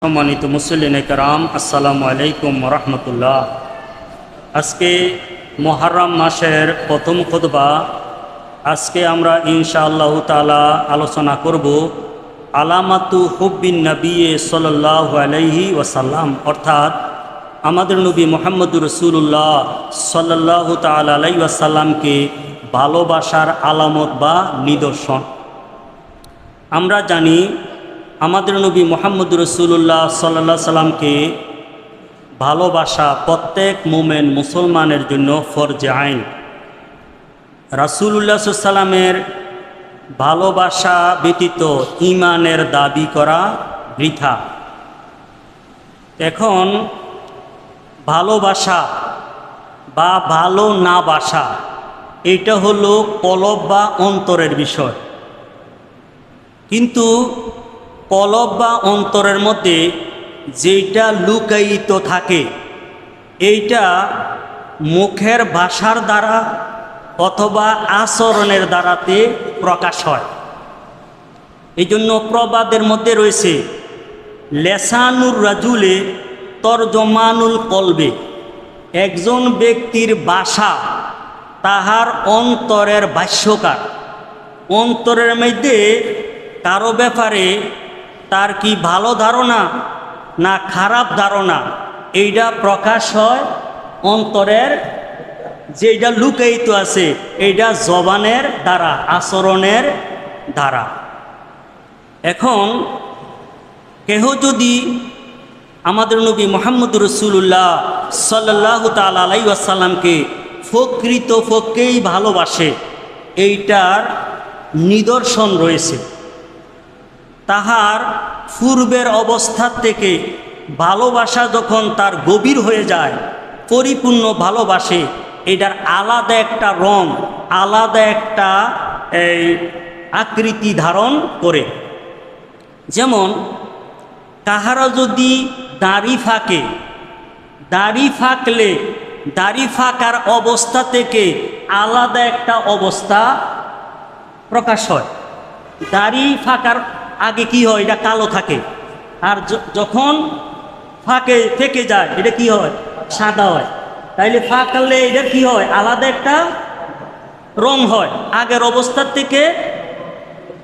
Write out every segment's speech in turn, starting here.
সম্মানিত মুসল্লিন কেরাম, আসসালামু আলাইকুম রহমতুল্লাহ। আজকে মুহররম মাসের প্রথম খুতবা। আজকে আমরা ইনশাআল্লাহ তাআলা আলোচনা করব আলামাতু হুব্বিন নবী সাল্লাল্লাহু আলাইহি ওয়াসাল্লাম, অর্থাৎ আমাদের নবী মুহাম্মদুর রাসূলুল্লাহ সাল্লাল্লাহু তাআলা আলাইহি ওয়াসাল্লামকে ভালোবাসার আলামত বা নিদর্শন। আমরা জানি আমাদের নবী মুহাম্মদুর রাসূলুল্লাহ সাল্লাল্লাহু আলাইহি সাল্লামকে ভালোবাসা প্রত্যেক মুমিন মুসলমানের জন্য ফরজে আইন। রাসূলুল্লাহ সাল্লাল্লাহু আলাইহি সাল্লামের ভালোবাসা ব্যতীত ঈমানের দাবি করা বৃথা। এখন ভালোবাসা বা ভালো না বাসা এটা হলো কলব বা অন্তরের বিষয়, কিন্তু কলব বা অন্তরের মধ্যে যেটা লুকায়িত থাকে এইটা মুখের ভাষার দ্বারা অথবা আচরণের দ্বারাতে প্রকাশ হয়। এই জন্য প্রবাদের মধ্যে রয়েছে লেসানুর রাজুলে তরজমানুল কলবে, একজন ব্যক্তির ভাষা তাহার অন্তরের ভাষ্যকার। অন্তরের মধ্যে কারো ব্যাপারে তার কি ভালো ধারণা না খারাপ ধারণা, এইটা প্রকাশ হয় অন্তরের, যেটা লুকায়িত আছে এইটা জবানের দ্বারা, আচরণের দ্বারা। এখন কেহ যদি আমাদের নবী মুহাম্মদুর রাসূলুল্লাহ সাল্লাল্লাহু তাআলা আলাইহি ওয়াসাল্লামকে প্রকৃতপক্ষেই ভালোবাসে, এইটার নিদর্শন রয়েছে। তাহার পূর্বের অবস্থা থেকে ভালোবাসা যখন তার গভীর হয়ে যায়, পরিপূর্ণ ভালোবাসে, এটার আলাদা একটা রং, আলাদা একটা আকৃতি ধারণ করে। যেমন কাহারা যদি দাড়ি ফাঁকে, দাড়ি ফাঁকলে দাড়ি ফাঁকার অবস্থা থেকে আলাদা একটা অবস্থা প্রকাশ হয়। দাড়ি ফাঁকার আগে কি হয়, এটা কালো থাকে, আর যখন ফাঁকে থেকে যায় এটা কি হয়, সাদা হয়। তাইলে ফাঁকলে এটা কি হয়, আলাদা একটা রং হয়, আগের অবস্থার থেকে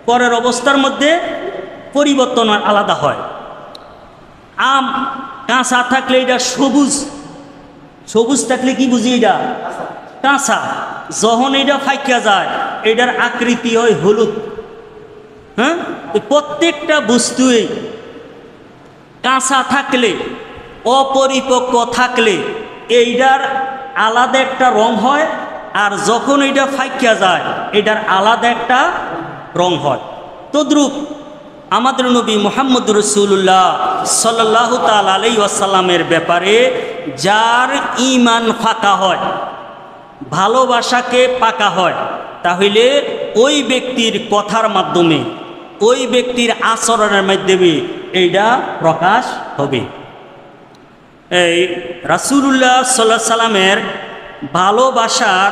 পরের অবস্থার মধ্যে পরিবর্তন আলাদা হয়। আম কাঁচা থাকলে এটা সবুজ, সবুজ থাকলে কি বুঝি, এটা কাঁচা। যখন এটা ফাইকা যায় এটার আকৃতি হয় হলুদ। হ্যাঁ, প্রত্যেকটা বস্তুই কাঁচা থাকলে, অপরিপক্ক থাকলে এইটার আলাদা একটা রং হয়, আর যখন এটা ফাইকা যায় এটার আলাদা একটা রং হয়। তদ্রূপ আমাদের নবী মুহাম্মদুর রাসূলুল্লাহ সাল্লাল্লাহু তাআলা আলাইহি ওয়াসাল্লামের ব্যাপারে যার ঈমান ফাঁকা হয়, ভালোবাসাকে পাকা হয়, তাহলে ওই ব্যক্তির কথার মাধ্যমে, ওই ব্যক্তির আচরণের মাধ্যমে এইটা প্রকাশ হবে। এই রাসূলুল্লাহ সাল্লাল্লাহু আলাইহি সাল্লামের ভালোবাসার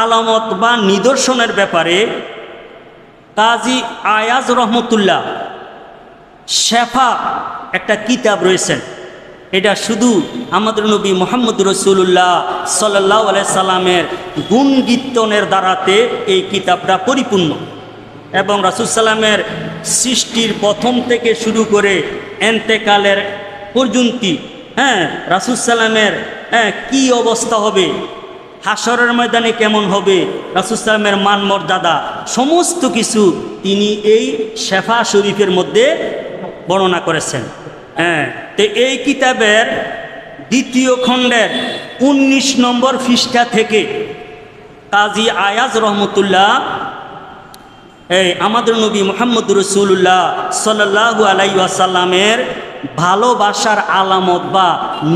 আলামত বা নিদর্শনের ব্যাপারে কাজী আয়াজ রহমতুল্লাহ শেফা একটা কিতাব রয়েছেন। এটা শুধু আমাদের নবী মুহাম্মদুর রাসূলুল্লাহ সাল্লাল্লাহু আলাইহি সাল্লামের গুণ কীর্তনের দ্বারাতে এই কিতাবটা পরিপূর্ণ, এবং রাসূল সাল্লামের সৃষ্টির প্রথম থেকে শুরু করে এন্তেকালের পর্যন্ত, রাসূল সাল্লামের কি অবস্থা হবে, হাসরের ময়দানে কেমন হবে, রাসূল সাল্লামের মান মর্যাদা সমস্ত কিছু তিনি এই শেফা শরীফের মধ্যে বর্ণনা করেছেন। তো এই কিতাবের দ্বিতীয় খণ্ডের 19 নম্বর পৃষ্ঠা থেকে কাজী আয়াজ রহমতুল্লাহ আমাদের নবী মুহাম্মদুর রাসূলুল্লাহ সাল্লাল্লাহু আলাইহি ওয়াসাল্লামের ভালোবাসার আলামত বা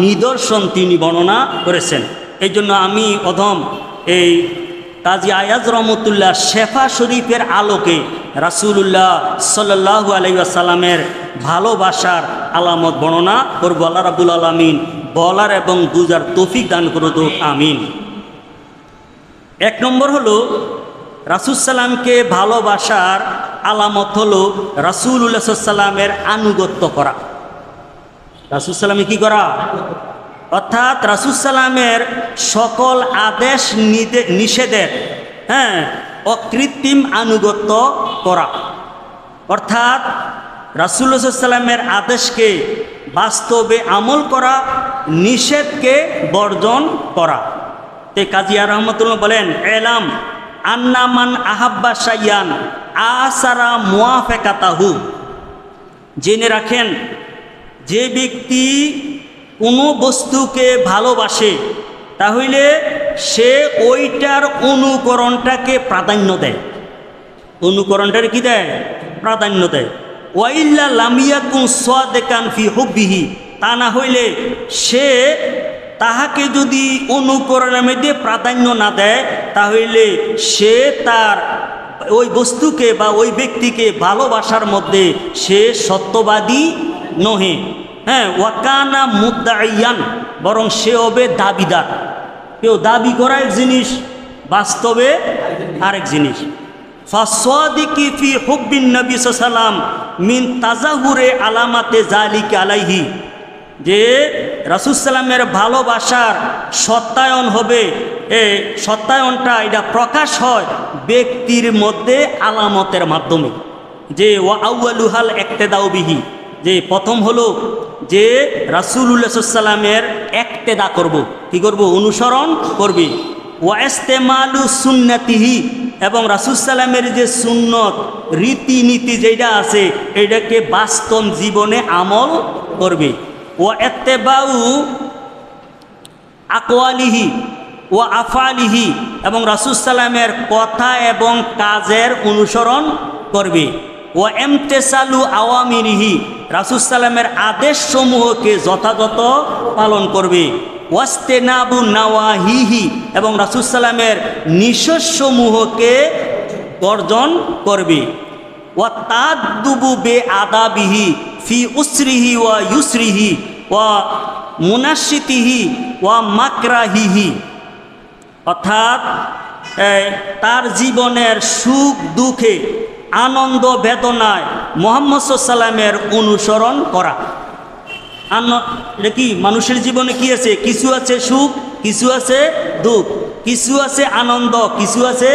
নিদর্শন তিনি বর্ণনা করেছেন। এই জন্য আমি অধম এই কাজী আয়াজ রহমতুল্লাহ শেফা শরীফের আলোকে রাসূলুল্লাহ সাল্লাল্লাহু আলাইহি ওয়াসাল্লামের ভালোবাসার আলামত বর্ণনা করব। আল্লাহ রাব্বুল আলামিন বলার এবং বুঝার তৌফিক দান করুক, আমিন। 1 নম্বর হলো রাসূল সাল্লামকে ভালোবাসার আলামত হলো রাসূলুল্লাহ সাল্লাল্লাহু আলাইহি ওয়াসাল্লামের আনুগত্য করা। রাসূলুল্লাহ কি করা, অর্থাৎ রাসূলুল্লাহের সকল আদেশ নিষেধের অকৃত্রিম আনুগত্য করা, অর্থাৎ রাসূলুল্লাহ সাল্লাল্লাহু আলাইহি ওয়াসাল্লামের আদেশকে বাস্তবে আমল করা, নিষেধকে বর্জন করা। তে কাজী রহমতুল্লাহ বলেন, এলাম আন্না মান আহাব্বা শাইয়ান আসারা মুওয়াফাকাতাহু, জেনে রাখেন যে ব্যক্তি কোনো বস্তুকে ভালোবাসে তাহলে সে ওইটার অনুকরণটাকে প্রাধান্য দেয়, অনুকরণটার কি দেয়, প্রাধান্য দেয়। ওয়াইল্লা লামিয়াকুন সাদিকান ফি হুব্বিহি, তা না হইলে সে তাহাকে যদি অনুকরণের মধ্যে প্রাধান্য না দেয় তাহলে সে তার ওই বস্তুকে বা ওই ব্যক্তিকে ভালোবাসার মধ্যে সে সত্যবাদী নহে। ওয়াকানা মুদ্দাইয়ান, বরং সে হবে দাবিদার। কেউ দাবি করা এক জিনিস, বাস্তবে আরেক জিনিস। ফাসাদিকি ফি হুব্বিন নবী সাল্লাল্লাহু আলাইহি ওয়াসাল্লাম মিন তাজাহুরে আলামাতে যালিকা আলাইহি, যে রাসূল সাল্লামের ভালোবাসার সত্যায়ন হবে, সত্যায়নটা এটা প্রকাশ হয় ব্যক্তির মধ্যে আলামতের মাধ্যমে। যে ওয়া আউয়ালুহাল ইক্তেদাউ বিহি, যে প্রথম হলো যে রাসূলুল্লাহ সাল্লাল্লাহু আলাইহি ওয়াসাল্লামের ইক্তেদা করব, কি করব, অনুসরণ করবে। ওয়া ইস্তেমালু সুন্নতিহি, এবং রাসূল সাল্লামের যে সুন্নত রীতিনীতি যেটা আছে এটাকে বাস্তব জীবনে আমল করবে। ওয়া ইত্তেবাউ আকওয়ালিহি ওয়া আফআলিহি, এবং রাসূল সাল্লামের কথা এবং কাজের অনুসরণ করবে। ওয়া ইমতিসালু আওয়ামিরিহি, রাসূল সাল্লামের আদেশ সমূহকে যথাযথ পালন করবে। ওয়াস্তেনাবু নাওয়াহিহি, এবং রাসূল সাল্লামের নিষেধসমূহকে বর্জন করবে। ওয়া তাদুবু বে আদাবিহি ফি উসরিহি ওয়া ইউসরিহি ওয়া মুনাশিতিহি ওয়া মাকরাহিহি, অর্থাৎ তার জীবনের সুখ দুঃখে, আনন্দ বেদনায় মুহাম্মদ সাল্লাল্লাহু আলাইহি ওয়াসাল্লামের অনুসরণ করা। এটা কি মানুষের জীবনে কি আছে, কিছু আছে সুখ, কিছু আছে দুঃখ, কিছু আছে আনন্দ, কিছু আছে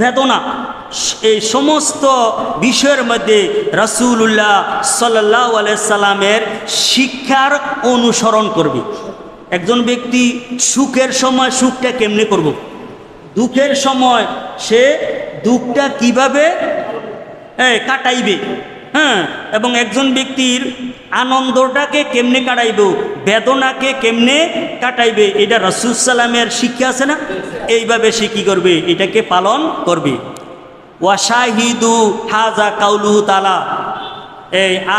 বেদনা। এই সমস্ত বিষয়ের মধ্যে রাসূলুল্লাহ সাল্লাল্লাহু আলাইহি ওয়াসাল্লামের শিক্ষার অনুসরণ করবে। একজন ব্যক্তি সুখের সময় সুখটা কেমনে করব, দুঃখের সময় সে দুঃখটা কিভাবে কাটাইবে, এবং একজন ব্যক্তির আনন্দটাকে কেমনে কাটাইব, বেদনাকে কেমনে কাটাইবে, এটা রাসূল সাল্লামের শিক্ষা আছে না, এইভাবে সে কী করবে, এটাকে পালন করবে। ওয়া শাহিদু হাজা কাউলুহু তাআলা,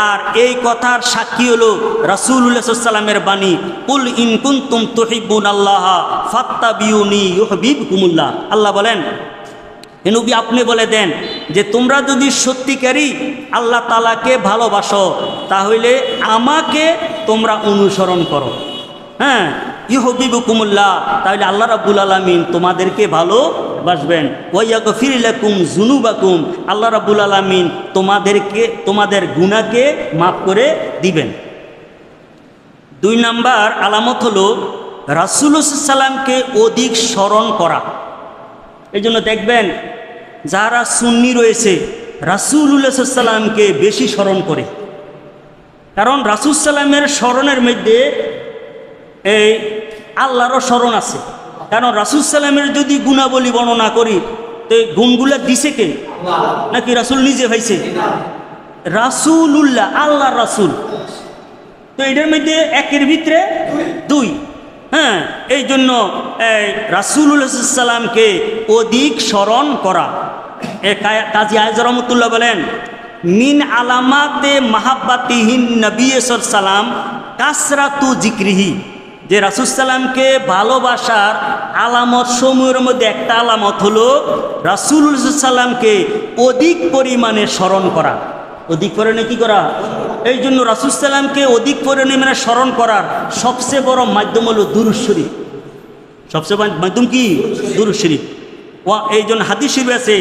আর এই কথার সাক্ষী হলো রাসূলুল্লাহ সাল্লাল্লাহু আলাইহি ওয়াসাল্লামের বাণী, কুল ইন কুনতুম তুহিব্বুনাল্লাহ ফাত্তাবিউনি ইউহিব্বুকুমুল্লাহ। আল্লাহ বলেন, হে নবী আপনি বলে দেন যে তোমরা যদি সত্যিকারই আল্লাহ তাআলাকে ভালোবাসো তাহলে আমাকে তোমরা অনুসরণ করো। ইউহিব্বুকুমুল্লাহ, তাহলে আল্লাহ রাব্বুল আলামিন তোমাদেরকে ভালোবাসবেন। ওয়া ইয়াগফির লাকুম যুনুবাকুম, আল্লাহ রাব্বুল আলামিন তোমাদের গুনাহকে মাফ করে দিবেন। 2 নাম্বার আলামত হলো রাসূলুল্লাহ সাল্লাল্লাহু আলাইহি ওয়াসাল্লামকে অধিক স্মরণ করা। এই জন্য দেখবেন যারা সুন্নি রয়েছে রাসূলুল্লাহ সাল্লাল্লাহু আলাইহি ওয়াসাল্লামকে বেশি স্মরণ করে, কারণ রাসূল সাল্লামের স্মরণের মধ্যে এই আল্লাহরও স্মরণ আছে। কারণ রাসূল সাল্লামের যদি গুণাবলী বর্ণনা করি তো গুণগুলা দিছে কে, নাকি রাসূল নিজে হয়েছে? রাসূলুল্লাহ, আল্লাহর রাসূল। তো এটার মধ্যে একের ভিতরে 2। এই জন্য রাসূলুল্লাহ সাল্লাল্লাহু আলাইহি ওয়াসাল্লামকে অধিক স্মরণ করা। কাজী আয়েজ রহমতুল্লাহ বলেন, মিন আলামাতে মাহাব্বাতিহিন নবী সাল্লাল্লাহু আলাইহি ওয়াসাল্লাম কাসরাতু যিকরিহি, যে রাসূল সাল্লামকে ভালোবাসার আলামত সমূহের মধ্যে একটা আলামত হলো রাসূলুল্লাহ সাল্লাল্লাহু আলাইহি ওয়াসাল্লামকে অধিক পরিমাণে স্মরণ করা। অধিক পরিমাণে কি করা? এই জন্য রাসূল সাল্লামকে অধিক পরিমাণে স্মরণ করার সবচেয়ে বড় মাধ্যম হলো দুরূদ শরীফ। সবচেয়ে মাধ্যম কি? দুরূদ শরীফ। এই জন্য হাদিস শরীফে আছে,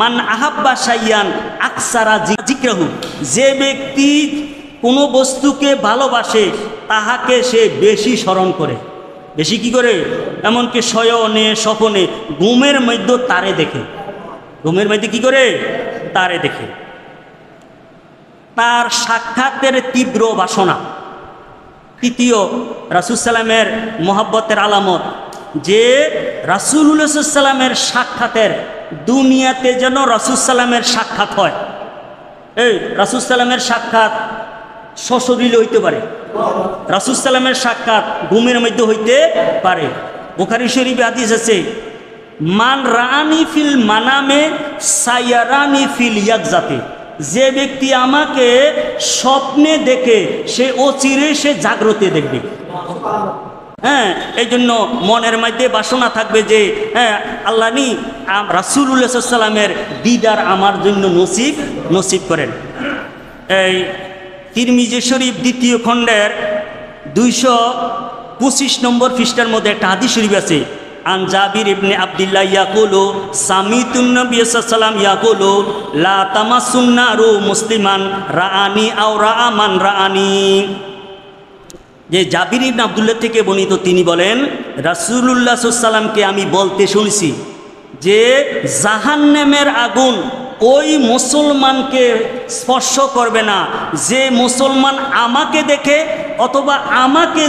মান আহাব্বা শাইয়ান আকসারা যিকরাহু, যে ব্যক্তি কোনো বস্তুকে ভালোবাসে তাহাকে সে বেশি স্মরণ করে, বেশি কি করে, এমনকি শয়নে স্বপনে ঘুমের মধ্যে তারে দেখে, ঘুমের মধ্যে কি করে, তারে দেখে। তার সাক্ষাতের তীব্র বাসনা। তৃতীয় রাসূল সাল্লামের মহব্বতের আলামত যে রাসূলুল্লাহ সাল্লামের সাক্ষাতের দুনিয়াতে যেন রাসূল সাল্লামের সাক্ষাৎ হয়। এই রাসূল সাল্লামের সাক্ষাৎ সশরীরে হইতে পারে, রাসূল সাল্লামের সাক্ষাৎ ঘুমের মধ্যে হইতে পারে। বুখারী শরীফে হাদিস আছে, মান রাআনি ফিল মানামে সায়ারানি ফিল ইয়াকজাতি, যে ব্যক্তি আমাকে স্বপ্নে দেখে সে অচিরে সে জাগ্রতে দেখবে। হ্যাঁ, এই জন্য মনের মধ্যে বাসনা থাকবে যে হ্যাঁ আল্লাহ নি রাসূলুল্লাহ সাল্লাল্লাহু আলাইহি ওয়াসাল্লামের দিদার আমার জন্য নসিব করেন। এই তিরমিজি শরীফ দ্বিতীয় খণ্ডের 225 নম্বর পৃষ্ঠার মধ্যে একটা হাদিস শরীফ আছে, আন জাবির ইবনে আব্দুল্লাহ ইয়াকুলু সামিতুন নবী সাল্লাল্লাহু আলাইহি ওয়াসাল্লাম ইয়াকুলু লা তামাসসুন নারু মুসলিমান রাআনি আও রাআ মান রাআনি। যে জাবির ইবনে আব্দুল্লাহ থেকে বর্ণিত, তিনি বলেন রাসূলুল্লাহ সাল্লাল্লাহু আলাইহি ওয়াসাল্লামকে আমি বলতে শুনছি যে জাহান্নামের আগুন ওই মুসলমানকে স্পর্শ করবে না যে মুসলমান আমাকে দেখে অথবা আমাকে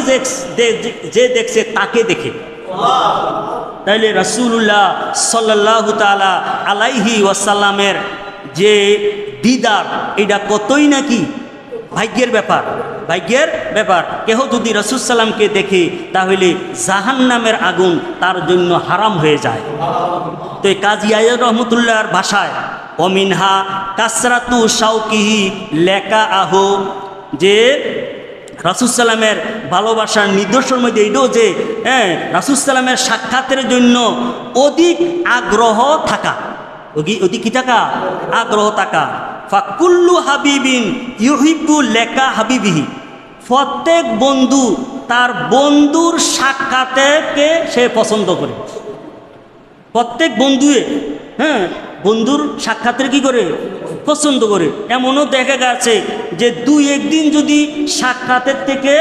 যে দেখছে তাকে দেখে। তাইলে রাসূলুল্লাহ সাল্লাল্লাহু তাআলা আলাইহি ওয়াসাল্লামের যে দিদার এটা কতই নাকি ভাগ্যের ব্যাপার, ভাগ্যের ব্যাপার। কেহ যদি রাসূল সাল্লামকে দেখে তাহলে জাহান্নামের আগুন তার জন্য হারাম হয়ে যায়। তো এই কাজী আয়াত রহমতুল্লাহর ভাষায় অমিনহা কাসরাতু শাউকিহি লেকা আহু, যে রাসূল সাল্লামের ভালোবাসার নিদর্শন মধ্যে এইটাও যে হ্যাঁ রাসূল সাল্লামের সাক্ষাতের জন্য অধিক আগ্রহ থাকা, অধিক কি থাকা, আগ্রহ থাকা। ফাকুল্লু হাবিবিন ইউহিব্বু লেকা হাবিবিহি, প্রত্যেক বন্ধু তার বন্ধুর সাক্ষাৎকে সে পছন্দ করে। প্রত্যেক বন্ধুয়ে হ্যাঁ বন্ধুর সাক্ষাতের কি করে, পছন্দ করে। এমনও দেখা গেছে যে দুই একদিন যদি সাক্ষাতের থেকে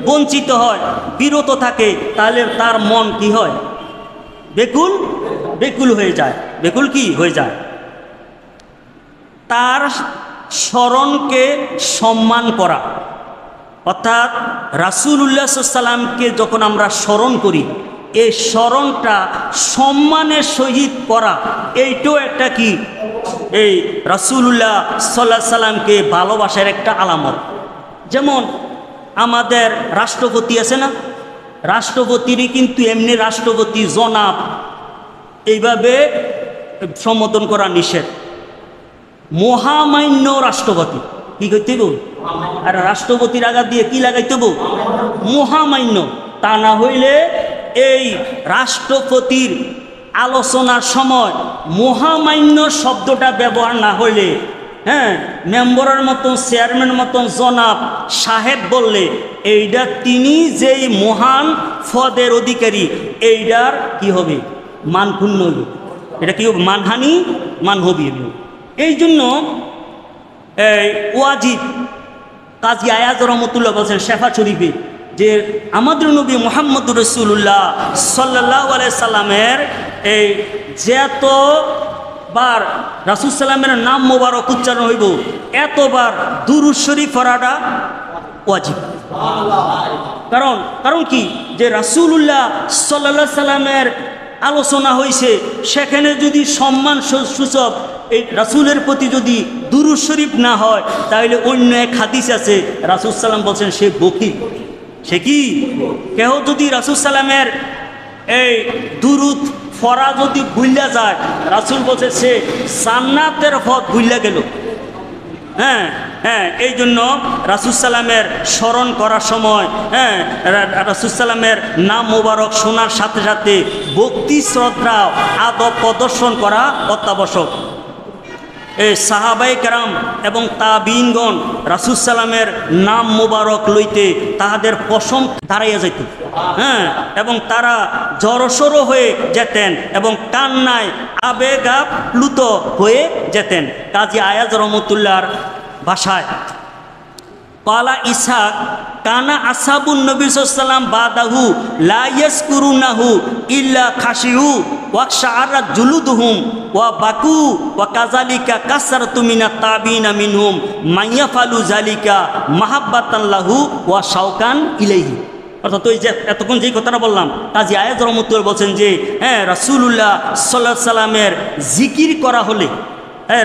বঞ্চিত হয়, বিরত থাকে, তাহলে তার মন কি হয়, বেকুল হয়ে যায়, বেকুল কি হয়ে যায়। তার স্মরণকে সম্মান করা, অর্থাৎ রাসূলুল্লাহ সাল্লাল্লাহু আলাইহি ওয়াসাল্লামকে যখন আমরা স্মরণ করি এই স্মরণটা সম্মানের সহিত করা, এইটাও একটা কি এই রাসূলুল্লাহ সাল্লাল্লাহু আলাইহি ওয়াসাল্লামকে ভালোবাসার একটা আলামত। যেমন আমাদের রাষ্ট্রপতি আছে না, রাষ্ট্রপতিরই কিন্তু এমনি রাষ্ট্রপতি জনাব এইভাবে সম্বোধন করা নিষেধ। মহামান্য রাষ্ট্রপতি কি করতে হইব, আর রাষ্ট্রপতির আঘাত দিয়ে কি লাগাইতে হইব, মহামান্য। তা না হইলে এই রাষ্ট্রপতির আলোচনার সময় মহামান্য শব্দটা ব্যবহার না হইলে হ্যাঁ মেম্বরের মতন চেয়ারম্যান মতন জনাব সাহেব বললে এইটা তিনি যেই মহান পদের অধিকারী এইটার কি হবে, মানক্ষুণ্ণ হইব, এটা কি মানহানি, মানহবি হইব। এই জন্য ওয়াজিব কাজী আয়াত রহমতুল্লাহ বলছেন শেফা শরীফে যে আমাদের নবী মুহাম্মদুর রাসূলুল্লাহ সাল্লাল্লাহু আলাইহি সাল্লামের এই যতবার রাসূল সাল্লামের নাম মোবারক উচ্চারণ হইব এতবার দুরূদ শরীফ পড়াটা ওয়াজিব। কারণ কি যে রাসূলুল্লাহ সাল্লাল্লাহু আলাইহি সাল্লামের আলোচনা হয়েছে, সেখানে যদি সম্মান সূচক এই রাসূলের প্রতি যদি দুরূদ শরীফ না হয় তাহলে অন্য এক হাদিস আছে রাসূল সাল্লাম বলছেন সে বকিল, সে কি কেহ যদি রাসূল সাল্লামের এই দুরূদ পড়া যদি ভুইলা যায় রাসূল বলছে সে জান্নাতের পথ ভুইলা গেল। হ্যাঁ হ্যাঁ এই জন্য রাসূল সাল্লামের স্মরণ করার সময় হ্যাঁ রাসূল সাল্লামের নাম মোবারক শোনার সাথে সাথে ভক্তি শ্রদ্ধা আদব প্রদর্শন করা অত্যাবশ্যক। এই সাহাবায়ে কেরাম এবং তাবিঈনগণ রাসূল সাল্লামের নাম মোবারক লইতে তাহাদের পশম দাঁড়াইয়া যাইত, হ্যাঁ এবং তারা জড়সড় হয়ে যেতেন এবং কান্নায় আবেগাপ্লুত হয়ে যেতেন। কাজী আয়াত রহমতুল্লাহর ভাষায় কালা ইসহাক কানা আসহাবুন নবী সাল্লাল্লাহু আলাইহি ওয়াসাল্লাম বাদাহু লা ইয়াসকুরুনাহু ইল্লা খাশিউ ওয়া শাআরা জুলুদুহুম ওয়া বাকু ওয়া কাযালিকা কাসরাতু মিনাত তাবিনা মিনহুম মাইয়াফালু যালিকা মাহাব্বাতান লাহু ওয়া শাওকান ইলাইহি। অর্থাৎ ওই যে এতক্ষণ যেই কথাটা বললাম, কাজী আয়াজ রহমতুল্লাহ বলছেন যে রাসূলুল্লাহ সাল্লাল্লাহু আলাইহি সাল্লামের জিকির করা হলে,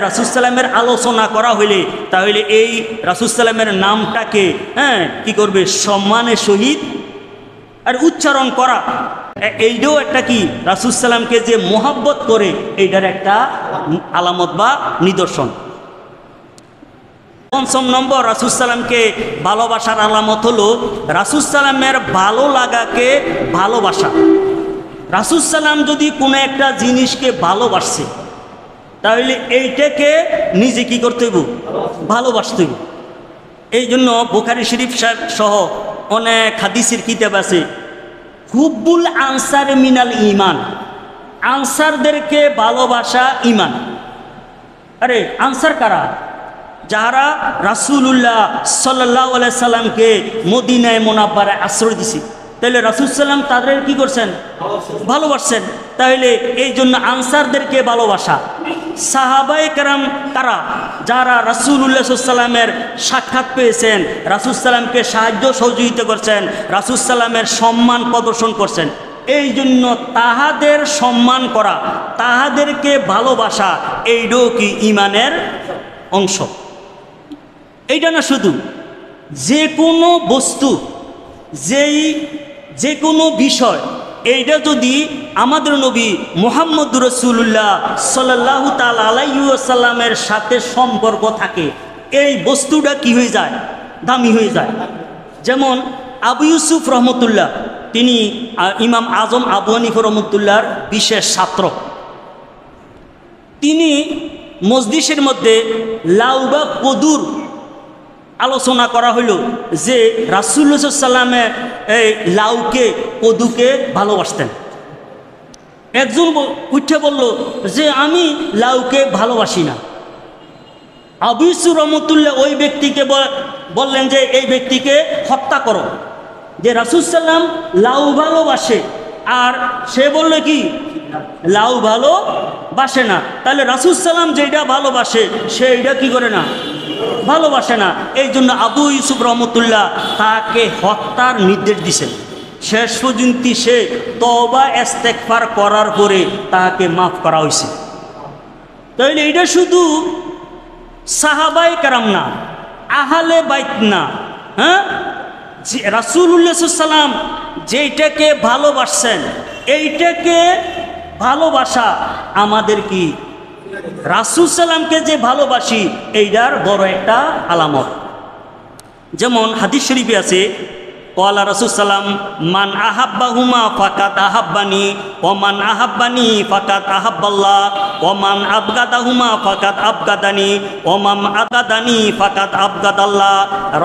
রাসূল সাল্লামের আলোচনা করা হইলে, তাহলে এই রাসূল সাল্লামের নামটাকে কি করবে, সম্মানের সহিত আর উচ্চারণ করা। এইটাও একটা কি, রাসূল সাল্লামকে যে মোহাব্বত করে এইটার একটা আলামত বা নিদর্শন। পঞ্চম নম্বর রাসূল সাল্লামকে ভালোবাসার আলামত হলো রাসূল সাল্লামের ভালো লাগাকে ভালোবাসা। রাসূল সাল্লাম যদি কোনো একটা জিনিসকে ভালোবাসছে, তাহলে এইটাকে নিজে কি করতে হইব, ভালোবাসতে হইব। এই জন্য বুখারী শরীফ সহ অনেক হাদিসের কিতাব আছে, হুব্বুল আনসার মিনাল ইমান, আনসারদেরকে ভালোবাসা ইমান। আরে আনসার কারা? যারা রাসূলুল্লাহ সাল্লাল্লাহু আলাইহি সাল্লামকে মদিনায় মুনাব্বারায় আশ্রয় দিছে, তাহলে রাসূল সাল্লাম তাদের কি করছেন, ভালোবাসছেন। তাহলে এই জন্য আনসারদেরকে ভালোবাসা। সাহাবায়ে কেরাম কারা? যারা রাসূলুল্লাহ সাল্লাল্লাহু আলাইহি সাল্লামের সাক্ষাৎ পেয়েছেন, রাসূল সাল্লামকে সাহায্য সহযোগিতা করছেন, রাসূল সাল্লামের সম্মান প্রদর্শন করছেন। এই জন্য তাহাদের সম্মান করা, তাহাদেরকে ভালোবাসা, এইটাও কি ইমানের অংশ। এইটা না শুধু, যে কোনো বস্তু, যে কোনো বিষয়, এইটা যদি আমাদের নবী মুহাম্মদুর রাসূলুল্লাহ সাল্লাল্লাহু তাআলা আলাইহি ওয়াসাল্লামের সাথে সম্পর্ক থাকে, এই বস্তুটা কি হয়ে যায়, দামি হয়ে যায়। যেমন আবু ইউসুফ রহমতুল্লাহ, তিনি ইমাম আজম আবু হানিফা রহমতুল্লাহর বিশেষ ছাত্র। তিনি মজলিসের মধ্যে লাউ বা কদুর আলোচনা করা হইল যে রাসূলুল্লাহ সাল্লাল্লাহু আলাইহি ওয়াসাল্লামে এই লাউকে কদুকে ভালোবাসতেন। একজন উঠে বলল যে আমি লাউকে ভালোবাসি না। আবু ইউসুফ রহমতুল্লাহ ওই ব্যক্তিকে বললেন যে এই ব্যক্তিকে হত্যা করো, যে রাসূল সাল্লাম লাউ ভালোবাসে আর সে বললে কি লাউ ভালোবাসে না, তাহলে রাসূল সাল্লাম যেটা ভালোবাসে সেইটা কি করে না, ভালোবাসে না। এই জন্য আবু ইউসুফ রহমতুল্লাহ তাকে হত্যার নির্দেশ দিয়েছেন। শেষ পর্যন্ত সে তওবা ইস্তেগফার করার পরে তাকে মাফ করা হয়েছে। তাহলে এটা শুধু সাহাবায়ে কেরাম না, আহলে বাইত না, রাসূলুল্লাহ সাল্লাল্লাহু আলাইহি ওয়াসাল্লাম যেটাকে ভালোবাসছেন, এইটাকে ভালোবাসা আমাদের কি, রাসূল সাল্লামকে যে ভালোবাসি এইটার বড় একটা আলামত। যেমন হাদিস শরীফে আছে, ওয়ালা রাসূল সাল্লাম মান আহাব্বাহুমা ফাকাত আহাব্বানি ওয়া মান আহাব্বানি ফাকাত আহাব্বাল্লাহ ওয়া মান আবগাদাহুমা ফাকাত আবগাদানি ওয়া মান আবগাদানি ফাকাত আবগাদাল্লাহ,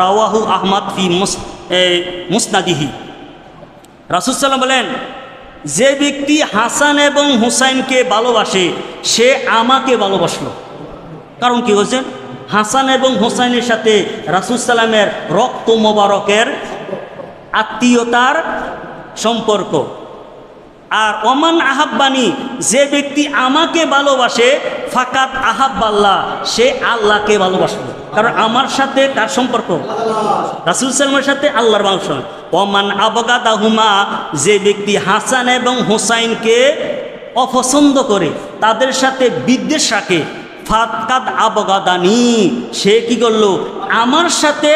রাওয়াহু আহমদ ফি মুসনাদিহি। রাসূল সাল্লাম বলেন, যে ব্যক্তি হাসান এবং হুসাইনকে ভালোবাসে সে আমাকে ভালোবাসলো। কারণ কি হয়েছে, হাসান এবং হুসাইনের সাথে রাসূল সাল্লামের রক্ত মোবারকের আত্মীয়তার সম্পর্ক। আর ওমান আহাব্বানি, যে ব্যক্তি আমাকে ভালোবাসে ফাকাত আহাব্বাল্লাহ, সে আল্লাহকে ভালোবাসলো। কারণ আমার সাথে তার সম্পর্ক, রাসূল সাল্লামের সাথে আল্লাহর ভালোবাসা। ওমান আবগাদাহুমা, যে ব্যক্তি হাসান এবং হুসাইনকে অপছন্দ করে, তাদের সাথে বিদ্বেষ রাখে, ফাকাত আবগাদানি, সে কি করলো, আমার সাথে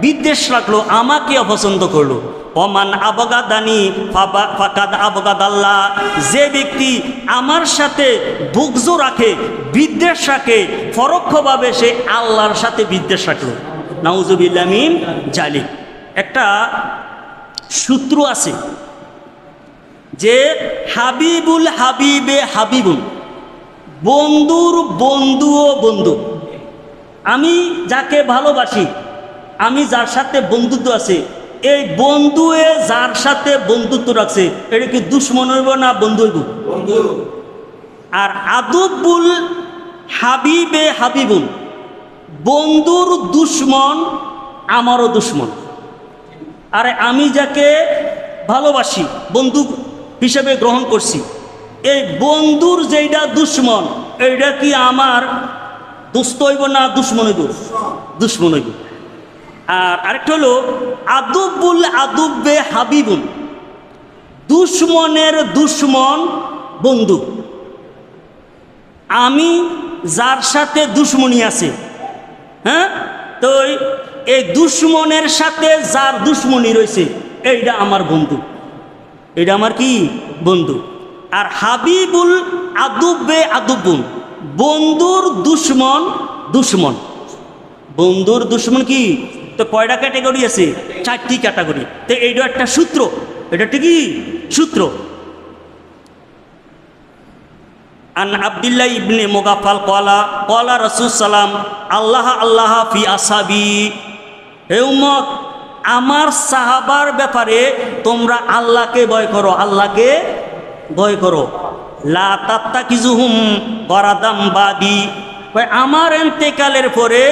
বিদ্বেষ রাখলো, আমাকে অপছন্দ করলো। ওমান আবগাদানি ফাকাদ আবগাদাল্লাহ, যে ব্যক্তি আমার সাথে বুগজ রাখে, বিদ্বেষ রাখে, পরোক্ষভাবে সে আল্লাহর সাথে বিদ্বেষ রাখলো। নাউজুবিল্লাহ মিন জালিক। একটা সূত্র আছে যে হাবিবুল হাবিবে হাবিবুন, বন্ধুর বন্ধুও বন্ধু। আমি যাকে ভালোবাসি, আমি যার সাথে বন্ধুত্ব আছে, এই বন্ধুয়ে যার সাথে বন্ধুত্ব রাখছে, এটা কি দুশ্মন হইব না বন্ধু হইব? আর আদুবুল হাবিবে হাবিবুন, বন্ধুর দুশ্মন আমারও দুশ্মন। আরে আমি যাকে ভালোবাসি, বন্ধু হিসেবে গ্রহণ করছি, এই বন্ধুর যেইটা দুশ্মন, এইটা কি আমার দোস্ত হইব না দুশ্মন হইব? দুশ্মন হইব। আর আরেকটা হলো আদুবুল আদুব্বে হাবিবুন, দুশ্মনের দুশ্মন বন্ধু। আমি যার সাথে দুশ্মনী আছে, হ্যাঁ, তো এই দুশ্মনের সাথে যার দুশ্মনী রয়েছে, এইটা আমার বন্ধু, এটা আমার কি বন্ধু। আর হাবিবুল আদুব্বে আদুবুন, বন্ধুর দুশ্মন দুশ্মন। বন্ধুর দুশ্মন কি? তো কয়টা ক্যাটাগরি আছে? 4টি ক্যাটাগরি। তো এইটা একটা সূত্র, এটা কি সূত্র। আন আব্দুল্লাহ ইবনে মুগাফাল ক্বালা রাসূল সাল্লাম আল্লাহ আল্লাহ ফি আসহাবি, হে উম্মত, আমার সাহাবার ব্যাপারে তোমরা আল্লাহকে ভয় করো, আল্লাহকে ভয় করো। লা তাত্তাকিজুহুম গরাদাম বাদি, আমার ইন্তেকালের পরে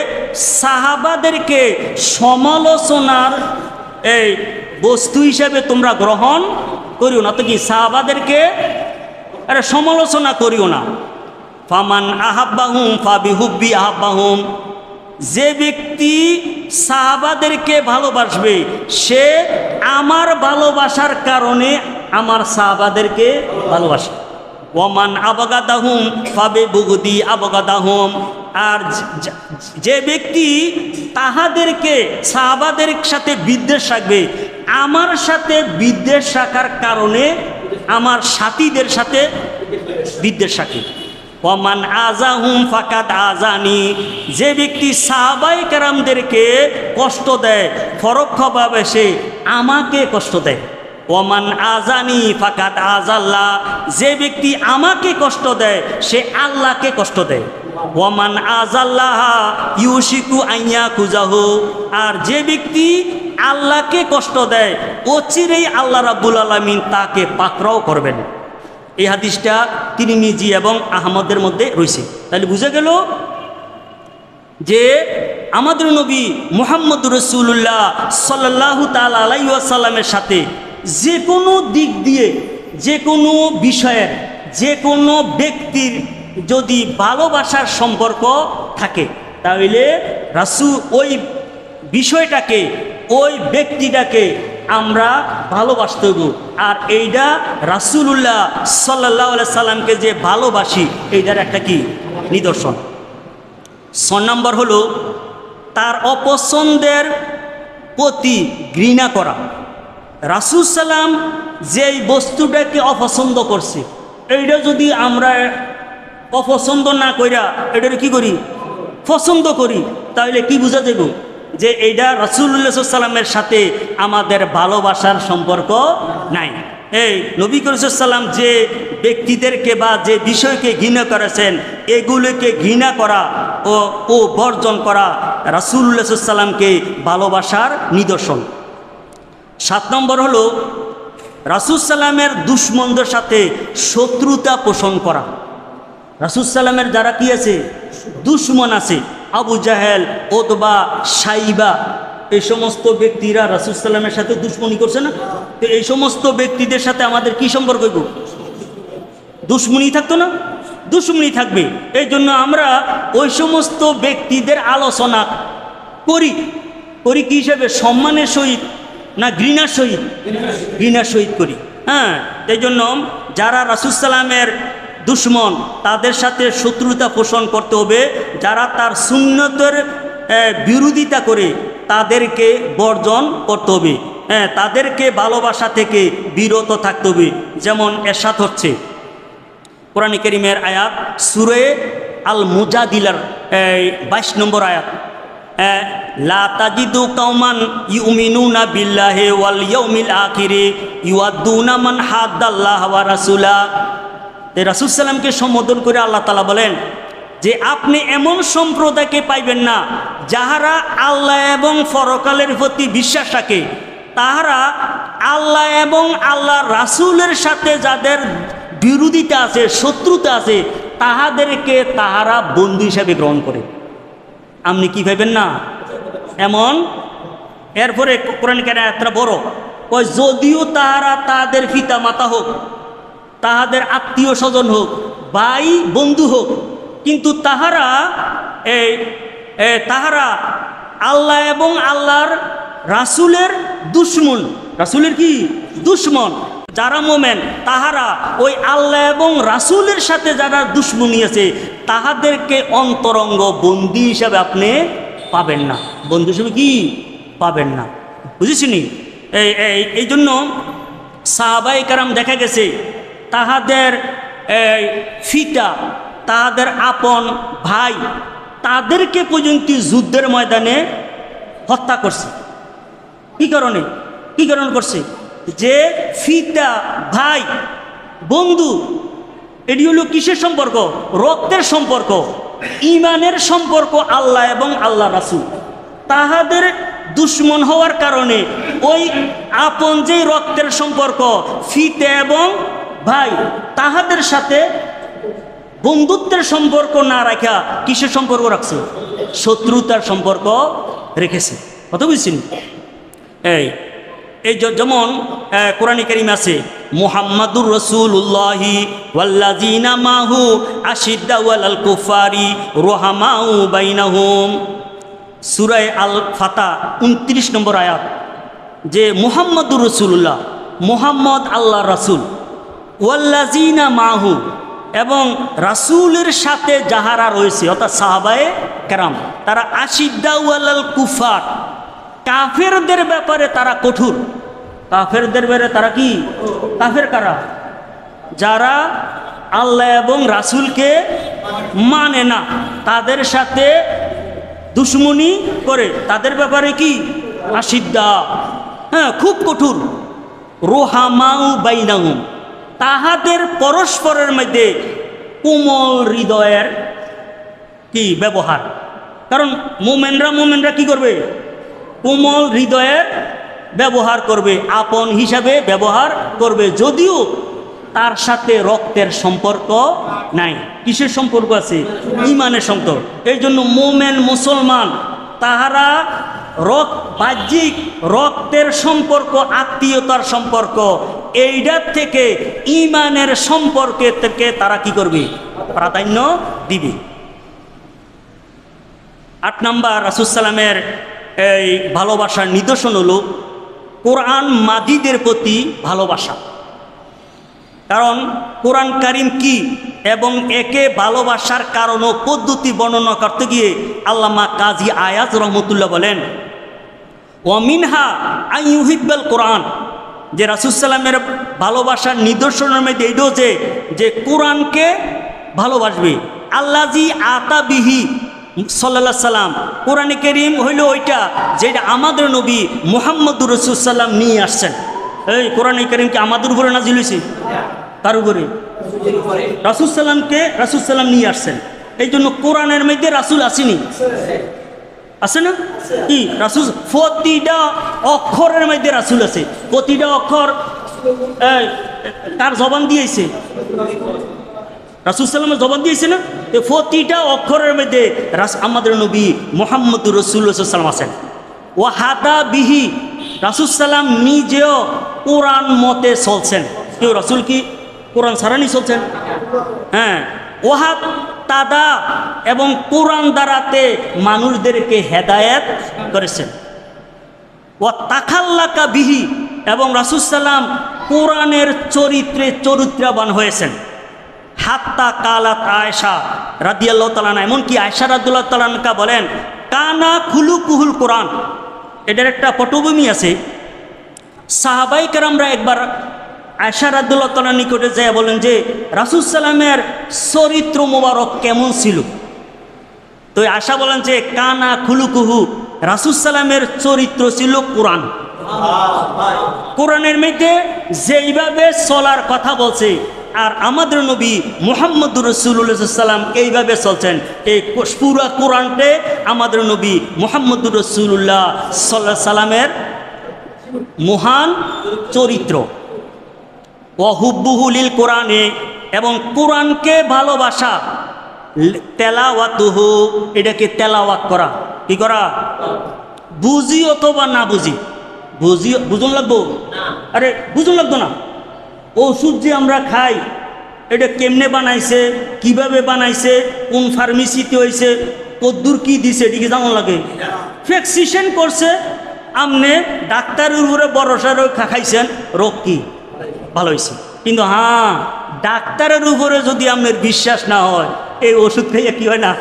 সাহাবাদেরকে সমালোচনার এই বস্তু হিসেবে তোমরা গ্রহণ করিও না। তো কি সাহাবাদেরকে আরে সমালোচনা করিও না। ফামান আহাব্বাহুম ফাবিহুব্বি আহাব্বাহুম, যে ব্যক্তি সাহাবাদেরকে ভালোবাসবে সে আমার ভালোবাসার কারণে আমার সাহাবাদেরকে ভালোবাসে। ওমান আবগাদাহুম ফাবে বুগদি আবগাদাহুম, আর যে ব্যক্তি তাহাদেরকে সাহাবাদের সাথে বিদ্বেষ রাখবে আমার সাথে বিদ্বেষ রাখার কারণে আমার সাথীদের সাথে বিদ্বেষ রাখে। ওমান আজাহুম ফাকাদ আজানি, যে ব্যক্তি সাহাবায়ে কেরামদেরকে কষ্ট দেয় পরোক্ষভাবে সে আমাকে কষ্ট দেয়। ওমান আজানি ফাকাদ আজাল্লাহ, যে ব্যক্তি আমাকে কষ্ট দেয় সে আল্লাহকে কষ্ট দেয়। ওমান আজাল্লাহ ইউশিকু আইয়া কুজাহু, আর যে ব্যক্তি আল্লাহকে কষ্ট দেয় অচিরেই আল্লাহ রাব্বুল আলামিন তাকে পাকড়াও করবেন। এই হাদিসটা তিরমিজি এবং আহমদের মধ্যে রয়েছে। তাহলে বুঝা গেল যে আমাদের নবী মুহাম্মদুর রাসূলুল্লাহ সাল্লাল্লাহু তাআলা আলাইহি ওয়াসাল্লামের সাথে যে কোনো দিক দিয়ে, যে কোনো বিষয়ের, যে কোনো ব্যক্তির যদি ভালোবাসার সম্পর্ক থাকে তাহলে রাসূল ওই বিষয়টাকে, ওই ব্যক্তিটাকে আমরা ভালোবাসতে হইব। আর এইটা রাসূলুল্লাহ সাল্লাল্লাহু আলাইহি সাল্লামকে যে ভালোবাসি এইটার একটা কি নিদর্শন। 6 নম্বর হলো তার অপছন্দের প্রতি ঘৃণা করা। রাসূল সাল্লাম যেই বস্তুটাকে অপছন্দ করছে এইটা যদি আমরা অপছন্দ না কইরা এটাকে কি করি, পছন্দ করি, তাহলে কি বোঝা যাব যে এইটা রাসূলুল্লাহ সাল্লাল্লাহু আলাইহি সাল্লামের সাথে আমাদের ভালোবাসার সম্পর্ক নাই। এই নবী করিম সাল্লাল্লাহু আলাইহি সাল্লাম যে ব্যক্তিদেরকে বা যে বিষয়কে ঘৃণা করেছেন এগুলোকে ঘৃণা করা ও বর্জন করা রাসূলুল্লাহ সাল্লাল্লাহু আলাইহি সাল্লামকে ভালোবাসার নিদর্শন। 7 নম্বর হলো রাসূল সাল্লামের দুশমনদের সাথে শত্রুতা পোষণ করা। রাসূল সাল্লামের যারা কি আছে, দুশমন আছে, আবু জাহেল, ওতবা, সাইবা, এই সমস্ত ব্যক্তিরা রাসূল সাল্লামের সাথে দুশমনি করছে না? তো এই সমস্ত ব্যক্তিদের সাথে আমাদের কি সম্পর্ক হইব? দুশমনি থাকতো না? দুশমনি থাকবে। এই জন্য আমরা ওই সমস্ত ব্যক্তিদের আলোচনা করি করি কি হিসাবে? সম্মানের সহিত না ঘৃণার সহিত? ঘৃণার সহিত করি। হ্যাঁ, এই জন্য যারা রাসূল সাল্লামের দুশমন তাদের সাথে শত্রুতা পোষণ করতে হবে। যারা তার সুন্নতের বিরোধিতা করে তাদেরকে বর্জন করতে হবে। হ্যাঁ, তাদেরকে ভালোবাসা থেকে বিরত থাকতে হবে। যেমন এরশাদ হচ্ছে কোরআন কারীমের আয়াত সূরা আল মুজাদিলার 22 নম্বর আয়াত, লা তাজিদু কওমান ইউমিনুনা বিল্লাহি ওয়াল ইয়াউমিল আখিরি ইউআদ্দুনা মান হাদ্দাল্লাহ ওয়া রাসূলা। রাসূল সাল্লামকে সম্বোধন করে আল্লাহ তাআলা বলেন যে আপনি এমন সম্প্রদায়কে পাইবেন না যাহারা আল্লাহ এবং পরকালের প্রতি বিশ্বাস রাখে, তাহারা আল্লাহ এবং আল্লাহর রাসূলের সাথে যাদের বিরোধিতা আছে, শত্রুতা আছে, তাহাদেরকে তাহারা বন্ধু হিসাবে গ্রহণ করে। আপনি কি পাইবেন না? এমন এরপরে কোরআন কারিমে আয়াতটা বড়, কয় যদিও তাহারা তাদের পিতা মাতা হোক, তাহাদের আত্মীয় স্বজন হোক, ভাই বন্ধু হোক, কিন্তু তাহারা তাহারা আল্লাহ এবং আল্লাহর রাসূলের দুশমন। রাসূলের কি দুশমন? যারা মোমেন তাহারা ওই আল্লাহ এবং রাসূলের সাথে যারা দুশমনী আছে তাহাদেরকে অন্তরঙ্গ বন্দী হিসাবে আপনি পাবেন না, বন্ধু হিসেবে কি পাবেন না। বুঝেছিনি? এই জন্য সাহাবায়ে কেরাম দেখা গেছে তাহাদের ফিতা, তাহাদের আপন ভাই, তাদেরকে পর্যন্ত যুদ্ধের ময়দানে হত্যা করছে। কি কারণে? কি কারণ করছে? যে ফিতা, ভাই, বন্ধু, এটি হলো কিসের সম্পর্ক? রক্তের সম্পর্ক, ইমানের সম্পর্ক আল্লাহ এবং আল্লাহ রাসূল। তাহাদের দুশমন হওয়ার কারণে ওই আপন যে রক্তের সম্পর্ক ফিতা এবং ভাই, তাহাদের সাথে বন্ধুত্বের সম্পর্ক না রাখা কিসের সম্পর্ক রাখছে? শত্রুতার সম্পর্ক রেখেছে। কথা বুঝছেন? এই যেমন কোরআনে কারিমে আছে মুহাম্মাদুর রাসূলুল্লাহি ওয়াল্লাযিনা মাহু আশিদ্দাউ আলাল কুফারি রুহামাউ বাইনাহুম। সূরা আল ফাতা 29 নম্বর আয়াত, যে মুহাম্মাদুর রাসূলুল্লাহ, মুহাম্মদ আল্লাহর রাসূল, ওয়াল্লাযিনা মাহু এবং রাসূলের সাথে যাহারা রয়েছে অর্থাৎ সাহাবায়ে কেরাম, তারা আশিদ্দাউ আলাল কুফার, কাফেরদের ব্যাপারে তারা কঠোর। কাফেরদের ব্যাপারে তারা কি? কাফের কারা? যারা আল্লাহ এবং রাসূলকে মানে না, তাদের সাথে দুশমনি করে, তাদের ব্যাপারে কি? আশিদ্দা, হ্যাঁ, খুব কঠোর। রুহামাউ বাইনাহুম, তাহাদের পরস্পরের মধ্যে কোমল হৃদয়ের কি ব্যবহার। কারণ মোমেনরা কি করবে? কোমল হৃদয়ের ব্যবহার করবে, আপন হিসাবে ব্যবহার করবে, যদিও তার সাথে রক্তের সম্পর্ক নাই। কিসের সম্পর্ক আছে? ইমানের সম্পর্ক। এই জন্য মোমেন মুসলমান তাহারা বাহ্যিক রক্তের সম্পর্ক, আত্মীয়তার সম্পর্ক, এইটার থেকে ইমানের সম্পর্কে থেকে তারা কি করবে? প্রাধান্য দিবে। 8 নাম্বার রাসূল সাল্লামের এই ভালোবাসার নিদর্শন হলো কোরআন মাজিদের প্রতি ভালোবাসা। কারণ কোরআন কারিম কি এবং একে ভালোবাসার কারণ ও পদ্ধতি বর্ণনা করতে গিয়ে আল্লামা কাজী আয়াজ রহমতুল্লাহ বলেন, ওয়ামিনহা আইয়ুহিব্বাল কোরআন, যে রাসূল সাল্লামের ভালোবাসার নিদর্শনের মধ্যে এইটাও যে কোরআনকে ভালোবাসবে। আল্লাজি আতা বিহি সাল্লাল্লাহু সাল্লাম, কোরআনে কারীম হইল ওইটা যেটা আমাদের নবী মুহাম্মদুর রাসূলুল্লাহ সাল্লাম নিয়ে আসছেন। এই কোরআনে কারীম কি আমাদের উপরে নাজিল হয়েছে? তার উপরে রাসূল সাল্লাম নিয়ে আসছেন। এই জন্য কোরআনের মধ্যে রাসূল আসেনি, আছে না? কি রাসূল প্রতিটা অক্ষরের মধ্যে রাসূল আছে। প্রতিটা অক্ষর কার জবান দিয়েছে? রাসূল সাল্লামের জবান দিয়েছে না? প্রতিটা অক্ষরের মধ্যে আমাদের নবী মুহাম্মদুর রাসূলুল্লাহ সাল্লাম আছেন। ও হাদা বিহি, রাসূল সাল্লাম নিজেও কোরআন মতে চলছেন। কেউ রাসূল কি কোরআন ছাড়ানি চলছেন? হ্যাঁ। ওয়াহাব তাদা, এবং কোরআন দ্বারাতে মানুষদেরকে হেদায়েত করেছেন। ও তাখাল্লাকা বিহি, এবং রাসূল সাল্লাম কোরআনের চরিত্রবান হয়েছেন। হাত্তা কালাত আয়েশা রাদিয়াল্লাহু তাআলা আনহা, এমনকি আয়েশা রাদিয়াল্লাহু তাআলা আনহা বলেন, কানা খুলুকুহুল কোরআন। এটার একটা পটভূমি আছে। সাহাবায়ে কেরামরা একবার আয়েশা রাদিয়াল্লাহু তাআলার নিকটে যায় বলেন যে রাসূল সাল্লামের চরিত্র মোবারক কেমন ছিল? তো আয়েশা বলেন যে কানা খুলুকুহু, রাসূল সাল্লামের চরিত্র ছিল কোরআন। কোরআনের মধ্যে যেইভাবে চলার কথা বলছে, আর আমাদের নবী মুহাম্মদুর রাসূলুল্লাহ সাল্লাম এইভাবে চলছেন। এই পুরা কোরআনতে আমাদের নবী মুহাম্মদুর রাসূলুল্লাহ সাল্লাল্লাহু সাল্লামের মহান চরিত্র। ওয়াহুব্বুহু লিল কোরআনে, এবং কোরআনকে ভালোবাসা। তেলাওয়াতুহু, এটাকে তেলাওয়াত করা, কি করা? বুঝি অথবা না বুঝি, বুঝন লাগবো, আরে বুঝন লাগতো না। ওষুধ যে আমরা খাই এটা কেমনে বানাইছে, কিভাবে বানাইছে, কোন ফার্মেসিতে হয়েছে, কদ্দুর কি দিছে, এদিকে যেমন লাগে ফ্যাক্সিশন করছে, আপনি ডাক্তারের উপরে ভরসা খাইছেন, রোগ কি ভালো হয়েছে। কিন্তু হ্যাঁ, ডাক্তারের উপরে যদি আপনার বিশ্বাস না হয়, এই ওষুধ খাইয়া কি হয় না,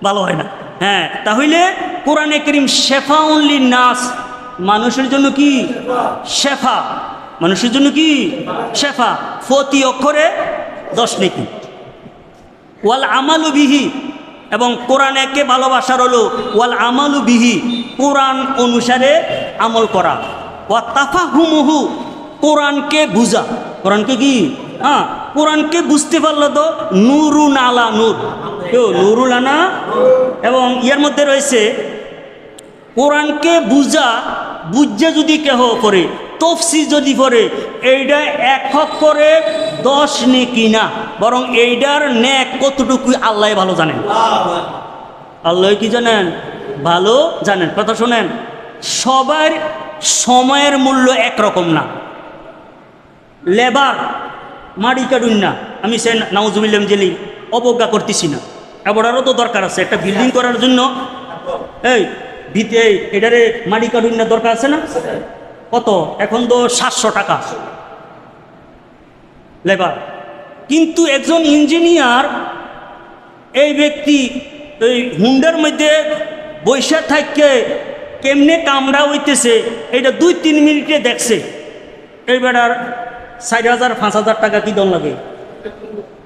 ভালো হয় না। হ্যাঁ, তাহলে কোরআনে কারীম শেফা অনলি নাস, মানুষের জন্য কি শেফা, মানুষের জন্য কি শেফা, প্রতি অক্ষরে 10 নেকি। ওয়াল আমালু বিহি, এবং কোরআনকে ভালোবাসার হলো ওয়াল আমালু বিহি, কোরআন অনুসারে আমল করা। ওয়া তাফাহুমুহু, কোরআনকে বুঝা, কোরআনকে কি হ্যাঁ কোরআনকে বুঝতে পারলো তো নূরুন আলা নূর, কেউ নূরুল আনা। এবং ইয়ার মধ্যে রয়েছে কোরআনকে বুঝা যদি কেহ করে, তফসির যদি করে, এইটা 1 অক্ষরে 10 নেকি না, বরং এইটার নেক কতটুকু আল্লাহ ভালো জানেন। আল্লাহ কি জানেন, ভালো জানেন। কথা শোনেন, সবার সময়ের মূল্য একরকম না। লেবার মাড়ি কাটুন না, আমি সে নাউজুবিল্লাহ জেলি অবজ্ঞা করতেছি না, এবারও তো দরকার আছে একটা বিল্ডিং করার জন্য। এই ভিতে এটারে মাড়ি কাটুন না দরকার আছে না, কত এখন তো 700 টাকা লেবার। কিন্তু একজন ইঞ্জিনিয়ার, এই ব্যক্তি এই হুন্ডার মধ্যে বৈশা থাককে কেমনে কামড়া হইতেছে, এটা 2-3 মিনিটে দেখছে, এই বেটার 4,000-5,000 টাকা কি দন লাগে।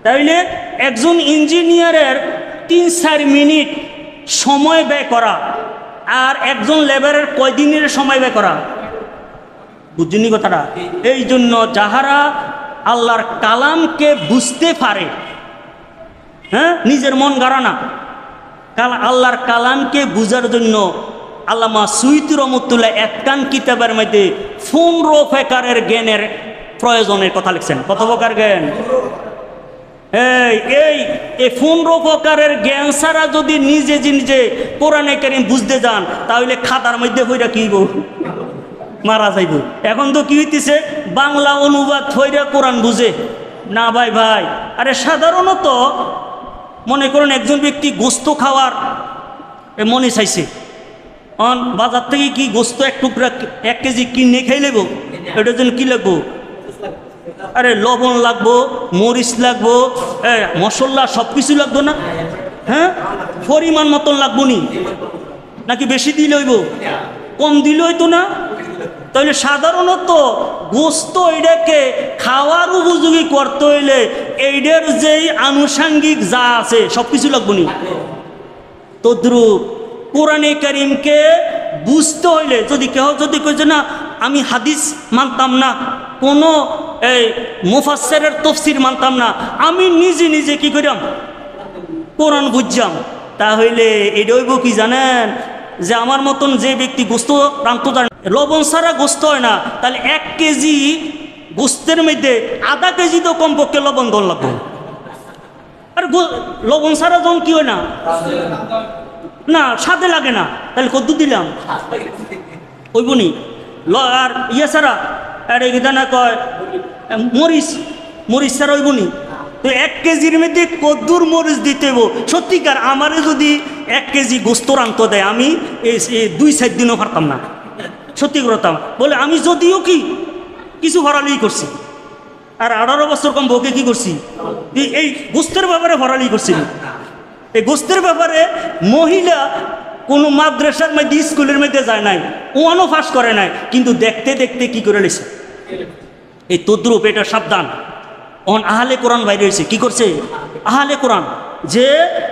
তাইলে একজন ইঞ্জিনিয়ারের 3-4 মিনিট সময় ব্যয় করা, আর একজন লেবারের কয়দিনের সময় ব্যয় করা, বুঝছেন কথাটা? এই জন্য যাহারা আল্লাহর কালামকে বুঝতে পারে, হ্যাঁ, নিজের মন গড়া না, আল্লাহর কালামকে বুঝার জন্য আল্লামা সুয়ুতী রহমতুল্লাহ এতকান কিতাবের মধ্যে 15 প্রকারের জ্ঞানের প্রয়োজনের কথা লিখছেন। কত প্রকার জ্ঞান? এই 15 প্রকারের জ্ঞান ছাড়া যদি নিজে কোরআনে কারীম বুঝতে যান, তাহলে খাতার মধ্যে হইরা কিব মারা যাইব। এখন তো কি হইতেছে, বাংলা অনুবাদ হইরা কোরআন বুঝে না। ভাই, আরে সাধারণত মনে করেন একজন ব্যক্তি গোস্ত খাওয়ার মনে চাইছে, বাজার থেকে কি গোস্ত 1 টুকরা 1 কেজি কিনে খাই লেব, এটার জন্য কি লাগবো, আরে লবণ লাগবো, মরিচ লাগবো, মশলা সব কিছু লাগবো না? হ্যাঁ, পরিমাণ মতন লাগবো নি, নাকি বেশি দিলে হইব, কম দিলে হইতো না? তাহলে সাধারণত গোস্ত এটাকে খাওয়ার উপযোগী করতে হইলে এইটার যেই আনুষাঙ্গিক যা আছে সব কিছু লাগবো নি। তদ্রুপ কোরআনে কারীমকে বুঝতে হইলে যদি কেউ যদি কইছে না আমি হাদিস মানতাম না, কোনো এই মুফাসসিরের তাফসীর মানতাম না, আমি নিজে কি করিলাম, কোরআন বুঝলাম, তাহলে এটা হইব কি জানেন, যে আমার মতন যে ব্যক্তি গোস্ত রাঁধতে জানে, লবণ ছাড়া গোস্ত হয় না, তাহলে 1 কেজি গোস্তের মধ্যে আধা কেজি তো কমপক্ষে লবণ দন লাগবে। আর লবণ ছাড়া যখন কি হয় না, না স্বাদে লাগে না, তাহলে কত দিলাম ওইব নি। আর ইয়ে ছাড়া আরে না কয় মরিচ ছাড়া ওইব নি। তো 1 কেজির মধ্যে কদ্দুর মরিচ দিতে হইব। সত্যিকার আমারে যদি 1 কেজি গোস্ত রাঁধতে দেয়, আমি 2-4 দিনও পারতাম না, সত্যি করতাম। বলে আমি যদিও কি কিছু ভরালি করছি, আর 18 বছর কম বউকে কি করছি, এই গোস্তের ব্যাপারে ভরালি করছি। এই গোস্তের ব্যাপারে মহিলা কোনো মাদ্রাসার মধ্যে স্কুলের মধ্যে যায় নাই, ওয়ানও পাস করে নাই, কিন্তু দেখতে দেখতে কি করে লেছে। এই তদ্রুপ, এটা সাবধান। আহলে কোরআন বাইরে হয়েছে, কি করছে আহলে কোরআন, যে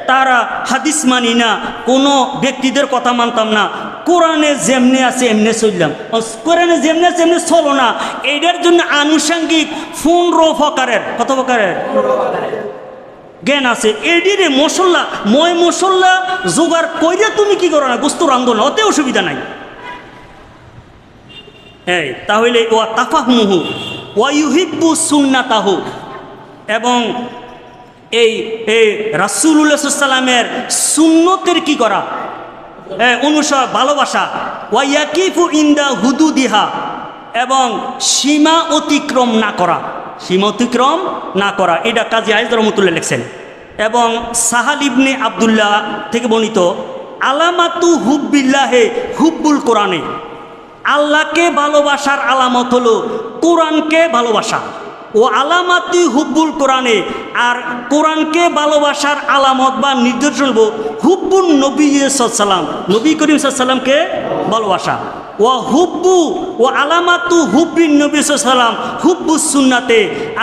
তারা হাদিস মানি না, কোনো ব্যক্তিদের কথা মানতাম না, কোরআনে যেমনে আছে এমনি চললাম, কোরআনে যেমনি আছে এমনি চলো না। এইটার জন্য আনুষাঙ্গিক 15 প্রকারের, কত প্রকারের জ্ঞান আছে। এডিরে মশলা জোগাড় কইরা তুমি কি করো না, গোস্ত রান্ধো না, অতে অসুবিধা নাই। তাহলে ওয়া তাফাহুমুহু ওয়া ইউহিব্বু সুন্নাতাহু, এবং এই রাসূলুল্লাহ সাল্লাল্লাহু আলাইহি ওয়াসাল্লামের সুন্নতের কি করা, অনুসরণ ভালোবাসা, ওয়াইয়াকিফু ইনদা হুদুদিহা, এবং সীমা অতিক্রম না করা, সীমা অতিক্রম না করা, এটা কাজী আইজ রহমতুল্লাহ লিখছেন। এবং সাহাল ইবনে আবদুল্লাহ থেকে বর্ণিত, আলামাতু হুব্বিল্লাহে হুব্বুল কোরআনে, আল্লাহকে ভালোবাসার আলামত হলো কোরআনকে ভালোবাসা। ও আলামাতি হুব্বুল কোরআনে, আর কোরআনকে ভালোবাসার আলামত বা নির্দেশন হল হুব্বুন নবী সাল্লাম, নবী করিম সাল্লামকে ভালোবাসা। ও হুব্বু ও আলামাতু হুব্বিন নবী সাল্লাম হুব্বুস সুন্নাতে,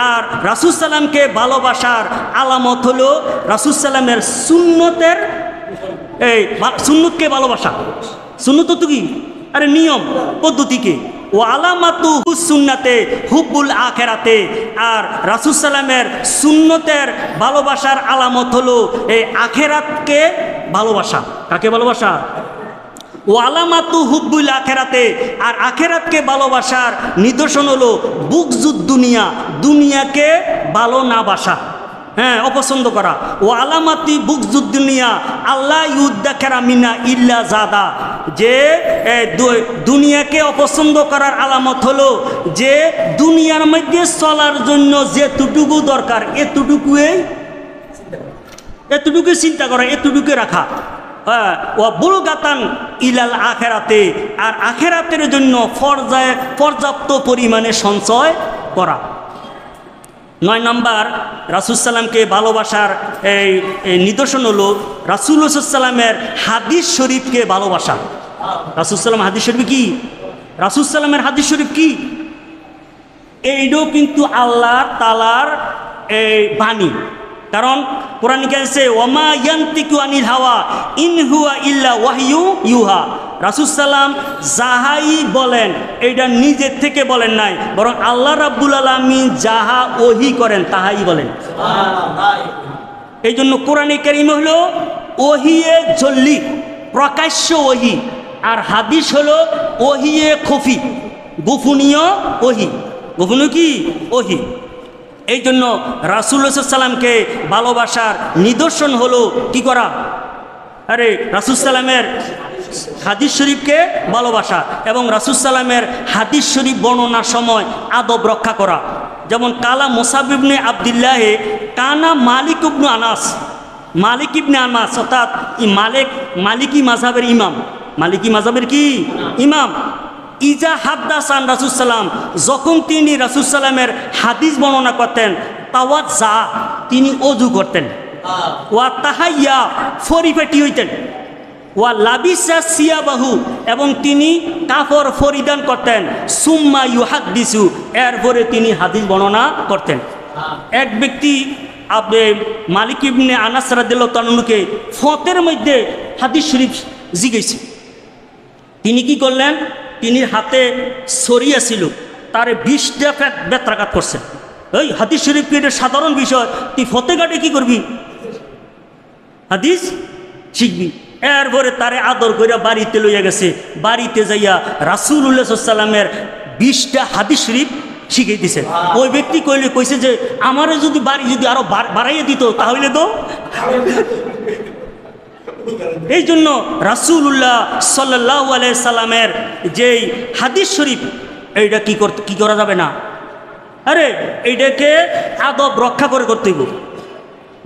আর রাসূল সাল্লামকে ভালোবাসার আলামত হলো রাসূল সাল্লামের সুন্নতের, এই সুন্নতকে ভালোবাসা। সুন্নত তো কি? আরে নিয়ম পদ্ধতিকে। ও আলামাতু সুন্নাতে হুব্বুল আখেরাতে, আর রাসূল সাল্লামের সুন্নতের ভালোবাসার আলামত হলো এই আখেরাতকে ভালোবাসা। কাকে ভালোবাসা? ও আলামাতু হুব্বুল আখেরাতে, আর আখেরাতকে ভালোবাসার নিদর্শন হলো বুগজুদ দুনিয়া, দুনিয়াকে ভালো না বাসা, অপছন্দ করা। ও আলামাতি বুগজুদ দুনিয়া আল্লাহ ইউদ্দাকেরা মিনা ইল্লা জাদা, যে দুনিয়াকে অপছন্দ করার আলামত হলো যে দুনিয়ার মধ্যে চলার জন্য যেটুকু দরকার এতটুকুই চিন্তা করা, এতটুকুই রাখা। ও বুলগাতান ইলাল আখেরাতে, আর আখেরাতের জন্য পর্যাপ্ত পরিমাণে সঞ্চয় করা। 9 নম্বর, রাসূল সাল্লামকে ভালোবাসার এই নিদর্শন হলো রাসূল সাল্লামের হাদিস শরীফকে ভালোবাসা। রাসূল সাল্লাম হাদিস শরীফ কি? রাসূল সাল্লামের হাদিস শরীফ কি? এইটাও কিন্তু আল্লাহ তাআলার এই বাণী। কারণ কোরআনে আছে ওয়ামা ইয়ান্তিকু আনিল হাওয়া ইন হুয়া ইল্লা ওয়াহয়ু ইউহা, রাসূল সাল্লাম যাহাই বলেন এইটা নিজের থেকে বলেন নাই, বরং আল্লাহ রাব্বুল আলামিন যাহা ওহী করেন তাহাই বলেন। এই জন্য কোরআনে কারীম হলো ওহিয়ে জল্লি, প্রকাশ্য ওহী, আর হাদিস হলো ওহিয়ে খফি, গোপনীয় ওহী। গোপনীয় কি? ওহী। এই জন্য রাসূলুল্লাহ সাল্লাল্লাহু আলাইহি সাল্লামকে ভালোবাসার নিদর্শন হলো কি করা? আরে রাসূল সাল্লামের হাদিস শরীফকে ভালোবাসা, এবং রাসূল সাল্লামের হাদিস শরীফ বর্ণনার সময় আদব রক্ষা করা। যেমন কালা মুসাব ইবনে আব্দুল্লাহ কানা মালিক ইবনে আনাস, মালিক ইবনে আনাস অর্থাৎ মালিকি মাযহাবের ইমাম, মালিকি মাযহাবের কি ইমাম, ইজা হাদ্দাসান রাসূল সাল্লাম, যখন তিনি রাসূল সাল্লামের হাদিস বর্ণনা করতেন, তাওয়াজ্জা, তিনি ওযু করতেন, ওয়া তাহাইয়া, পরিপাটি হইতেন, ওয়া লাবিসা সিয়াবাহু, এবং তিনি কাপড় পরিধান করতেন, সুম্মা ইউহাদ্দিসু, এরপরে তিনি হাদিস বর্ণনা করতেন। এক ব্যক্তি মালিক ইবনে আনাস রাদিয়াল্লাহু তাআলা আনহুকে ফতের মধ্যে হাদিস শরীফ জিজ্ঞেস, তিনি কি করলেন? তিনি হাতে ছড়িয়ে ছিল, তারে 20টা বেত্রাঘাত করছেন। এই হাদিস শরীফ এটা সাধারণ বিষয়, তুই ফতেঘাটে কি করবি? হাদিস শিখবি। এরপরে তারে আদর করে বাড়িতে লইয়া গেছে, বাড়িতে যাইয়া রাসূলুল্লাহ সাল্লাল্লাহু আলাইহি সাল্লামের 20টা হাদিস শরীফ শিখিয়ে দিয়েছেন। ওই ব্যক্তি কইছে যে আমারে যদি বাড়ি যদি আরো বাড়াইয়া দিত তাহলে তো। এই জন্য রাসূলুল্লাহ সাল্লাল্লাহু আলাইহি সাল্লামের যেই হাদিস শরীফ, এইটা কি করা যাবে না, আরে এইটাকে আদব রক্ষা করে করতে হইব।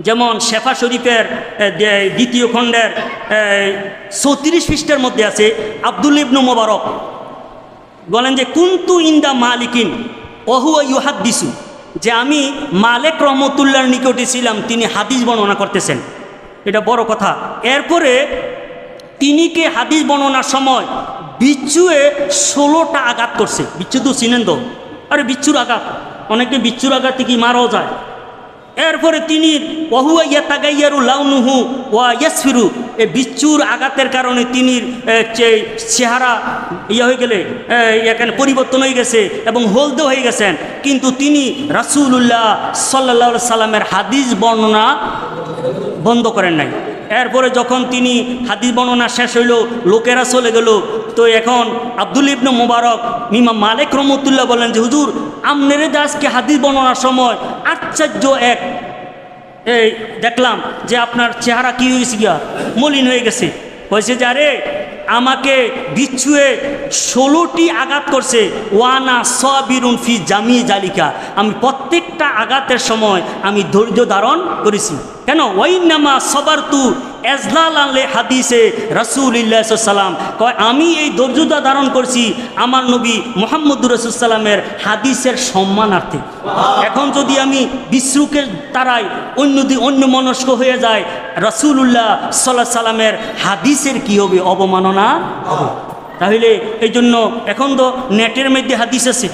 যেমন শেফা শরীফের 2য় খণ্ডের 34 পৃষ্ঠার মধ্যে আছে, আব্দুল্লাহ ইবনে মুবারক বলেন যে কুনতু ইনদা মালিকিন ওয়া হুয়া ইউহাদ্দিসু, যে আমি মালিক রহমতুল্লাহর নিকটে ছিলাম, তিনি হাদিস বর্ণনা করতেছেন। এটা বড় কথা। এরপরে তিনি কে হাদিস বর্ণনার সময় বিচ্ছুয়ে 16টা আঘাত করছে। বিচ্ছু তো চিনেন তো? আরে বিচ্ছুর আঘাত, অনেকে বিচ্ছুর আঘাত থেকে মারাও যায়। এরপরে তিনি ওয়াহুয়া ইয়াতাগাইয়ারু লাউনুহু ওয়া ইয়াসফিরু, এই বিচ্ছুর আঘাতের কারণে তিনি চেহারা হয়ে গেলে এখানে পরিবর্তন হয়ে গেছে এবং হলদে হয়ে গেছেন, কিন্তু তিনি রাসূলুল্লাহ সাল্লাল্লাহু আলাইহি সাল্লামের হাদিস বর্ণনা বন্ধ করেন নাই। এরপরে যখন তিনি হাদিস বর্ণনা শেষ হইল, লোকেরা চলে গেল, তো এখন আব্দুল্লাহ ইবনে মুবারক ইমাম মালিক রহমতুল্লাহ বলেন যে হুজুর, আমনেরে দাসকে হাদিস বর্ণনার সময় আশ্চর্য দেখলাম যে আপনার চেহারা কি হয়েছে গিয়া, মলিন হয়ে গেছে। কইছে যে আরে আমাকে বিচ্ছুয়ে 16টি আঘাত করছে, ওয়ানা সাবিরুন ফি জামি জালিকা, আমি প্রত্যেকটা আঘাতের সময় আমি ধৈর্য ধারণ করেছি। কেন? ওয়াইনামা সাবারতু এজলালান লি হাদিসে রাসূলুল্লাহ সাল্লাল্লাহু আলাইহি ওয়াসাল্লাম, কয় আমি এই ধৈর্যতা ধারণ করছি আমার নবী মুহাম্মদুর রাসূলুল্লাহ সাল্লামের হাদিসের সম্মানার্থে। এখন যদি আমি বিশ্রুকের তারাই অন্য মনস্ক হয়ে যায়, রাসূলুল্লাহ সাল্লাল্লাহু আলাইহি সাল্লামের হাদিসের কি হবে? অবমাননা হবে। তাহলে এই জন্য এখন তো নেটের মধ্যে হাদিস আছে,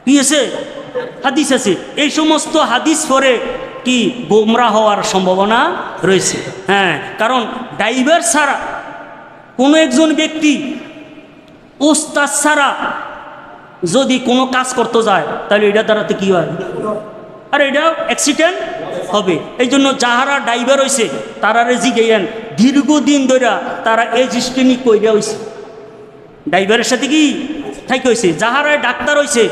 কি আছে? হাদিস আছে। এই সমস্ত হাদিস পড়ে কি গোমরা হওয়ার সম্ভাবনা রয়েছে। হ্যাঁ, কারণ ড্রাইভার ছাড়া কোনো একজন ব্যক্তি, ওস্তাদ ছাড়া যদি কোনো কাজ করতে যায়, তাহলে এটা দ্বারাতে কি হয়? আর এটা অ্যাক্সিডেন্ট হবে। এই জন্য যাহারা ড্রাইভার হয়েছে তারারে জিজ্ঞেন দীর্ঘদিন ধরে তারা এজিস্টেনি কইরা হয়েছে, ড্রাইভারের সাথে কি থাকি হয়েছে। যাহারা ডাক্তার হয়েছে,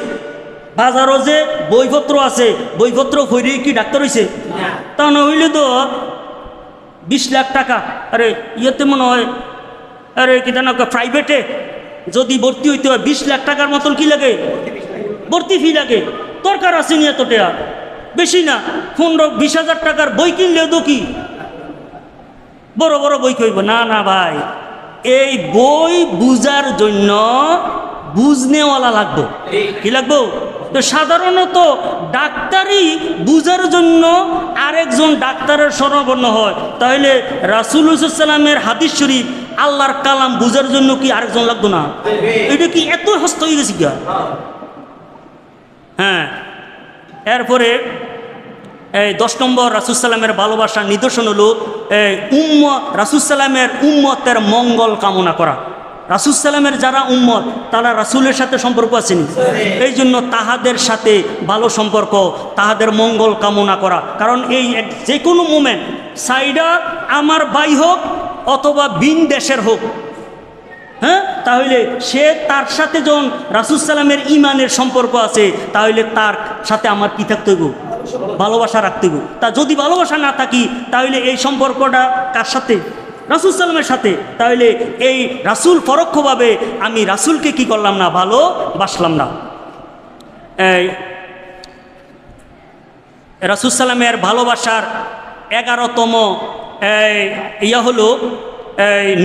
বাজারও যে বইপত্র আছে, বইপত্র হইলে কি ডাক্তার হয়েছে? তা না হইলে তো 20 লাখ টাকা, আরে ইয়েতে মনে হয়, আরে কি জানো প্রাইভেটে যদি ভর্তি হইতে হয় 20 লাখ টাকার মতন কি লাগে? ভর্তি ফি লাগে। দরকার আছে নিয়ে তো টেয়া বেশি না, 15-20 হাজার টাকার বই কিনলেও তো কি বড় বড় বই কইব না? না ভাই, এই বই বুঝার জন্য বুঝনেওয়ালা লাগবো। কি লাগবো? তো সাধারণত ডাক্তারই বুঝার জন্য আরেকজন ডাক্তারের শরণাপন্ন হয়, তাহলে রাসূলুল্লাহ সাল্লাল্লাহু আলাইহি ওয়াসাল্লামের হাদিস শরীফ, আল্লাহর কালাম বুঝার জন্য কি আরেকজন লাগতো না? এটা কি এত হস্ত হয়ে গেছে কি? হ্যাঁ, এরপরে এই 10 নম্বর রাসূল সাল্লামের ভালোবাসার নিদর্শন হলো রাসূল সাল্লামের উম্মতের মঙ্গল কামনা করা। রাসূল সাল্লামের যারা উম্মত তারা রাসূলের সাথে সম্পর্ক আছেনি, এই জন্য তাহাদের সাথে ভালো সম্পর্ক, তাহাদের মঙ্গল কামনা করা। কারণ এই যে কোনো মোমেন্ট সাইডা আমার ভাই হোক অথবা বিন দেশের হোক, হ্যাঁ, তাহলে সে তার সাথে যখন রাসূল সাল্লামের ইমানের সম্পর্ক আছে, তাহলে তার সাথে আমার কি থাকতে হইব? ভালোবাসা রাখতে হইব। তা যদি ভালোবাসা না থাকি, তাহলে এই সম্পর্কটা কার সাথে? রাসূল সাল্লামের সাথে। তাহলে এই রাসূল পরোক্ষভাবে আমি রাসূলকে কি করলাম না? ভালোবাসলাম না। এই রাসূল সাল্লামের ভালোবাসার 11তম হলো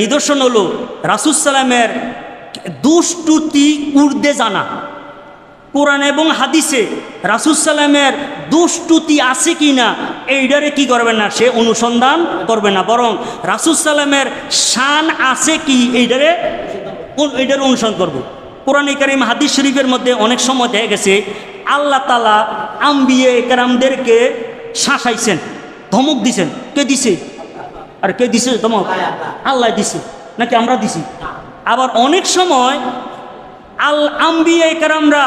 নিদর্শন হলো রাসূল সাল্লামের দুষ্টুতি উর্দে জানা। কোরআন এবং হাদিসে রাসূল সাল্লামের দুষ্টুতি আছে কি না এইটারে কি করবে না? সে অনুসন্ধান করবে না, বরং রাসূল সাল্লামের শান আছে কি এইটারে অনুসরণ করবো। কোরআনে কারীম হাদিস শরীফের মধ্যে অনেক সময় দেখা গেছে আল্লাহ তাআলা আম্বিয়ে কেরামদেরকে শাসাইছেন, ধমক দিছেন। কে দিছে? আর কে দিছে ধমক? আল্লাহ দিছে নাকি আমরা দিছি? আবার অনেক সময় আম্বিয়া কেরামরা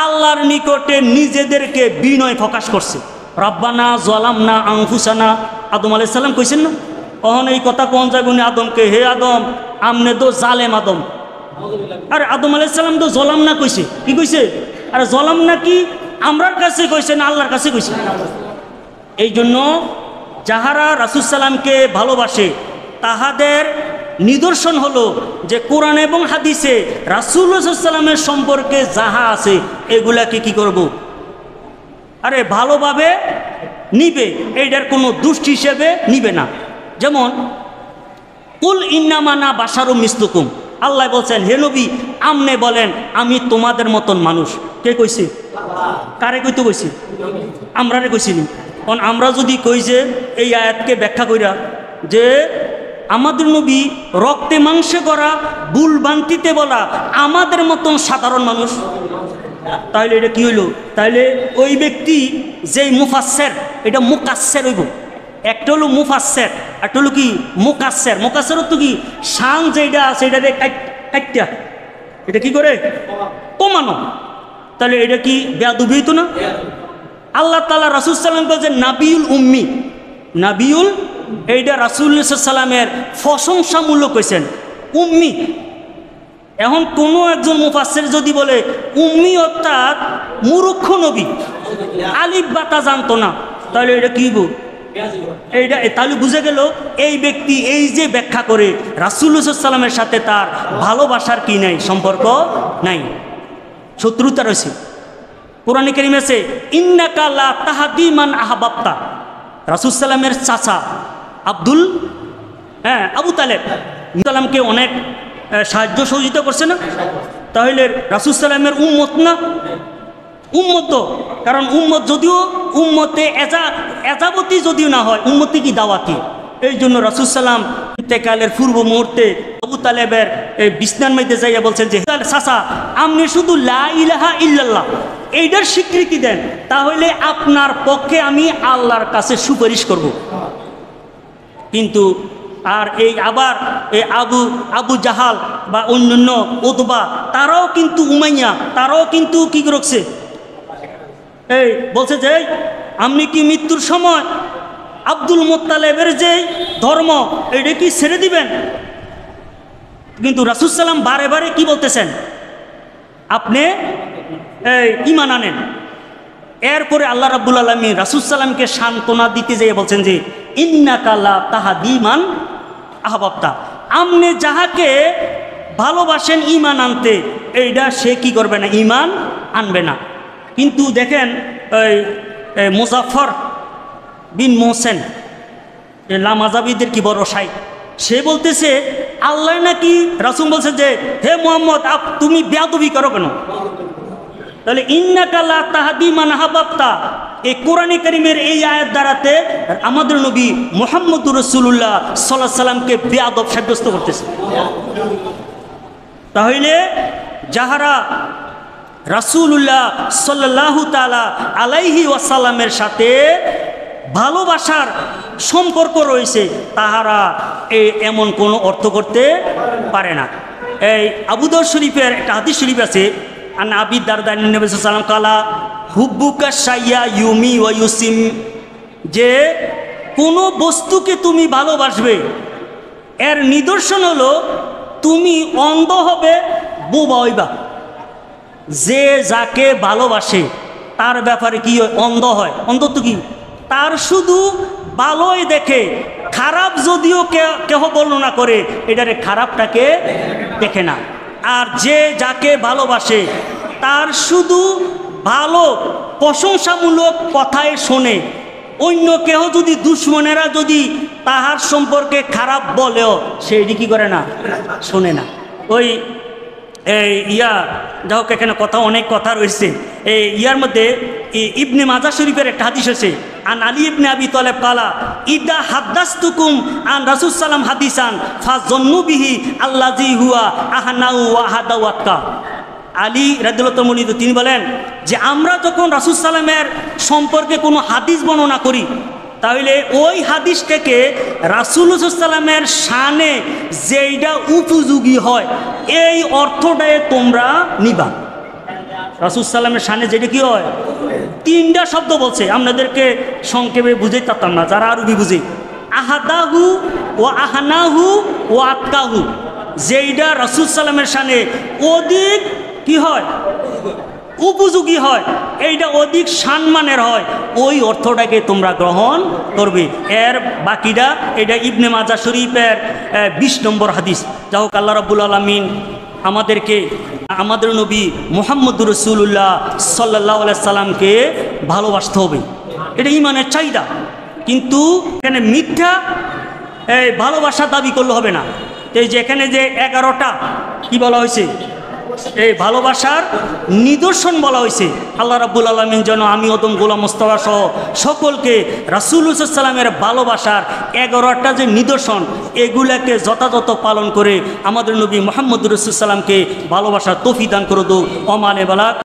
আল্লাহর নিকটে নিজেদেরকে বিনয় প্রকাশ করছে। রব্বানা যালামনা আনফুসানা, আদম আলাইহিস সালাম কইছেন না? অহন এই কথা কোন যাগুনি আদমকে, হে আদম আমনে তো জালেম আদম। আরে আদম আলাইহিস সালাম তো যালামনা কইছে। কি কইছে? আরে যালামনা কি আমরার কাছে কইছে না আল্লাহর কাছে কইছে? এই জন্য যাহারা রাসূল সাল্লামকে ভালোবাসে তাহাদের নিদর্শন হলো যে কোরআন এবং হাদিসে রাসূলুল্লাহ সাল্লাল্লাহু আলাইহি ওয়াসাল্লামের সম্পর্কে যাহা আছে এগুলাকে কি করব? আরে ভালোভাবে নিবে, এইটার কোনো দুষ্ট হিসেবে নিবে না। যেমন কুল ইন্নামা আনা বাশারুম মিসলুকুম, আল্লাহ বলছেন হে নবী আমনে বলেন আমি তোমাদের মতন মানুষ। কে কইছে? কারে কইতে কইছে? আমরারে কইছিনি। কারণ আমরা যদি কই যে এই আয়াতকে ব্যাখ্যা কইরা যে আমাদের নবী রক্তে মাংসে করা বুল বান্তিতে বলা আমাদের মতন সাধারণ মানুষ, তাহলে এটা কি হইল? তাহলে ওই ব্যক্তি যেই মুফাসসির, এটা মুকাসসির হইব। একটা হলো মুফাসসির, একটা হলো কি মুকাসসির। মুকাসসির তো কি শান যেটা আছে এটা কাটটা এটা কি করে কমানো, তাহলে এটা কি বেয়াদবি হইতো না? আল্লাহ তাআলা রাসূল সাল্লাল্লাহু আলাইহি ওয়াসাল্লাম বলেন নাবিউল উম্মি, নাবিউল, এইটা রাসূলুল্লাহ সাল্লাল্লাহু আলাইহি ওয়াসাল্লামের প্রশংসামূলক কইছেন উম্মি। এখন কোনো একজন মুফাসসির যদি বলে উম্মি অর্থাৎ মূর্খ নবী, আলিফ বাতা জানতো না, তাহলে এটা কি? এইটা তাহলে বুঝে গেল এই ব্যক্তি এই যে ব্যাখ্যা করে রাসূলুল্লাহ সাল্লাল্লাহু আলাইহি ওয়াসাল্লামের সাথে তার ভালোবাসার কি নাই, সম্পর্ক নাই, শত্রুতা রয়েছে। কোরআনে কারীমে আছে ইন্নাকা লা তাহদি মান আহবাবতা। রাসূল সাল্লামের চাচা আবু তালেব সাল্লামকে অনেক সাহায্য সহযোগিতা করছে না? তাহলে রাসূল সাল্লামের উম্মত না? উম্মত তো, কারণ উম্মত যদিও উম্মতে এজাবতি যদিও না হয়, উম্মতে কি দাওয়াতি। এই জন্য রাসূল সাল্লাম ইন্তেকালের পূর্ব মুহূর্তে আবু তালেবের বিছনার মধ্যে যাইয়া বলছেন যে চাচা আপনি শুধু লা ইলাহা ইল্লাল্লাহ এইটার স্বীকৃতি দেন, তাহলে আপনার পক্ষে আমি আল্লাহর কাছে সুপারিশ করব। কিন্তু আর এই আবার এই আবু জাহাল বা অন্যান্য উতবা তারাও কিন্তু উমাইয়া তারাও কিন্তু কি করছে, এই বলছে যে আপনি কি মৃত্যুর সময় আব্দুল মুত্তালিবের যে ধর্ম এটা কি ছেড়ে দিবেন? কিন্তু রাসূল সাল্লাম বারে বারে কি বলতেছেন, আপনি ঈমান আনেন। এরপরে আল্লাহ রাব্বুল আলামিন রাসূল সাল্লামকে সান্ত্বনা দিতে যেয়ে বলছেন যে ইন্নাকা লা তাহদি মান আহবাবতা, আপনি যাহাকে ভালোবাসেন ঈমান আনতে, এইটা সে কি করবে না, ঈমান আনবে না। কিন্তু দেখেন ওই মুজাফফর বিন মোহসেন লামাজাবিদের কি বড় শাইখ, সে বলতেছে আল্লাহ নাকি রাসূল বলছে যে হে মুহাম্মদ তুমি বেয়াদবি করো কেন? তাহলে ইন্নাকা লা তাহদি মান আহবাবতা এই কোরআনে কারীমের এই আয়াত দ্বারাতে আমাদের নবী মুহাম্মদুর রাসূলুল্লাহ সাল্লাল্লাহু আলাইহি সাল্লামকে বেয়াদব সাব্যস্ত করতেছে। তাহলে যাহারা রাসূলুল্লাহ সাল্লাল্লাহু তাআলা আলাইহি ওয়াসাল্লামের সাথে ভালোবাসার সম্পর্ক রয়েছে, তাহারা এমন কোনো অর্থ করতে পারে না। এই আবু দাউদ শরীফের একটা হাদিস শরীফ আছে, আন আবি দারদা নবী সাল্লাল্লাহু আলাইহি ওয়াসাল্লাম কালা হুব্বুকা শাইয়া ইউমি ওয়া ইউসিম, যে কোনো বস্তুকে তুমি ভালোবাসবে এর নিদর্শন হলো তুমি অন্ধ হবে, বোবা হইবা। যে যাকে ভালোবাসে তার ব্যাপারে কি হয়, অন্ধ হয়। অন্ধ তো কি, তার শুধু ভালোই দেখে, খারাপ যদিও কেহ বর্ণনা করে এটারে খারাপটাকে দেখে না। আর যে যাকে ভালোবাসে তার শুধু ভালো প্রশংসামূলক কথায় শোনে, অন্য কেহ যদি দুশ্মনেরা যদি তাহার সম্পর্কে খারাপ বলেও সে এটি কি করে না, শোনে না। ওই যাই হোক, এখানে অনেক কথা রয়েছে। এই ইয়ার মধ্যে ইবনে মাজাহ শরীফের একটা হাদিস আছে, আন আলী ইবনে আবি তালেব কালা ইদা হাদ্দাসতুকুম আন রাসূল সাল্লাম হাদিসান ফাযন্নু বিহি আল্লাযী হুয়া আহনাউ ওয়া আহাদাওয়াক্কা। আলী রাদিয়াল্লাহু তাআলা তিনি বলেন যে আমরা যখন রাসূল সাল্লামের সম্পর্কে কোনো হাদিস বর্ণনা করি, তাহলে ওই হাদিসটাকে রাসূলুল্লাহ সাল্লাল্লাহু আলাইহি ওয়াসাল্লামের শানে যেইটা উপযোগী হয় এই অর্থটায় তোমরা নিবা। রাসূল সাল্লামের শানে যেটা কি হয়, তিনটা শব্দ বলছে, আপনাদেরকে সংক্ষেপে বুঝাইতে পারতাম না যারা আরবি বুঝে। আহাদাহু ও আহানাহু ও আতকাহু, যেইটা রাসূল সাল্লামের শানে অধিক কি হয়, উপযোগী হয়, এইটা অধিক সম্মানের হয়, ওই অর্থটাকে তোমরা গ্রহণ করবে। এর বাকিটা এটা ইবনে মাজাহ শরীফের 20 নম্বর হাদিস। যা হোক, আল্লাহ রাব্বুল আলামিন আমাদেরকে আমাদের নবী মুহাম্মদুর রাসূলুল্লাহ সাল্লাল্লাহু আলাইহি সাল্লামকে ভালোবাসতে হবে, এটা ঈমানের চাহিদা। কিন্তু এখানে মিথ্যা ভালোবাসা দাবি করলে হবে না। এই যে এখানে যে 11টা কি বলা হয়েছে, এই ভালোবাসার নিদর্শন বলা হয়েছে। আল্লাহ রাব্বুল আলামিন যেন আমি ওদম গোলাম মোস্তফা সহ সকলকে রাসূলুল্লাহ সাল্লাল্লাহু আলাইহি ওয়াসাল্লামের ভালোবাসার 11টা যে নিদর্শন এগুলাকে যথাযথ পালন করে আমাদের নবী মুহাম্মদুর রাসূলুল্লাহ সাল্লামকে ভালোবাসার তৌফিক দান করে দাও। ওমানে বালাক।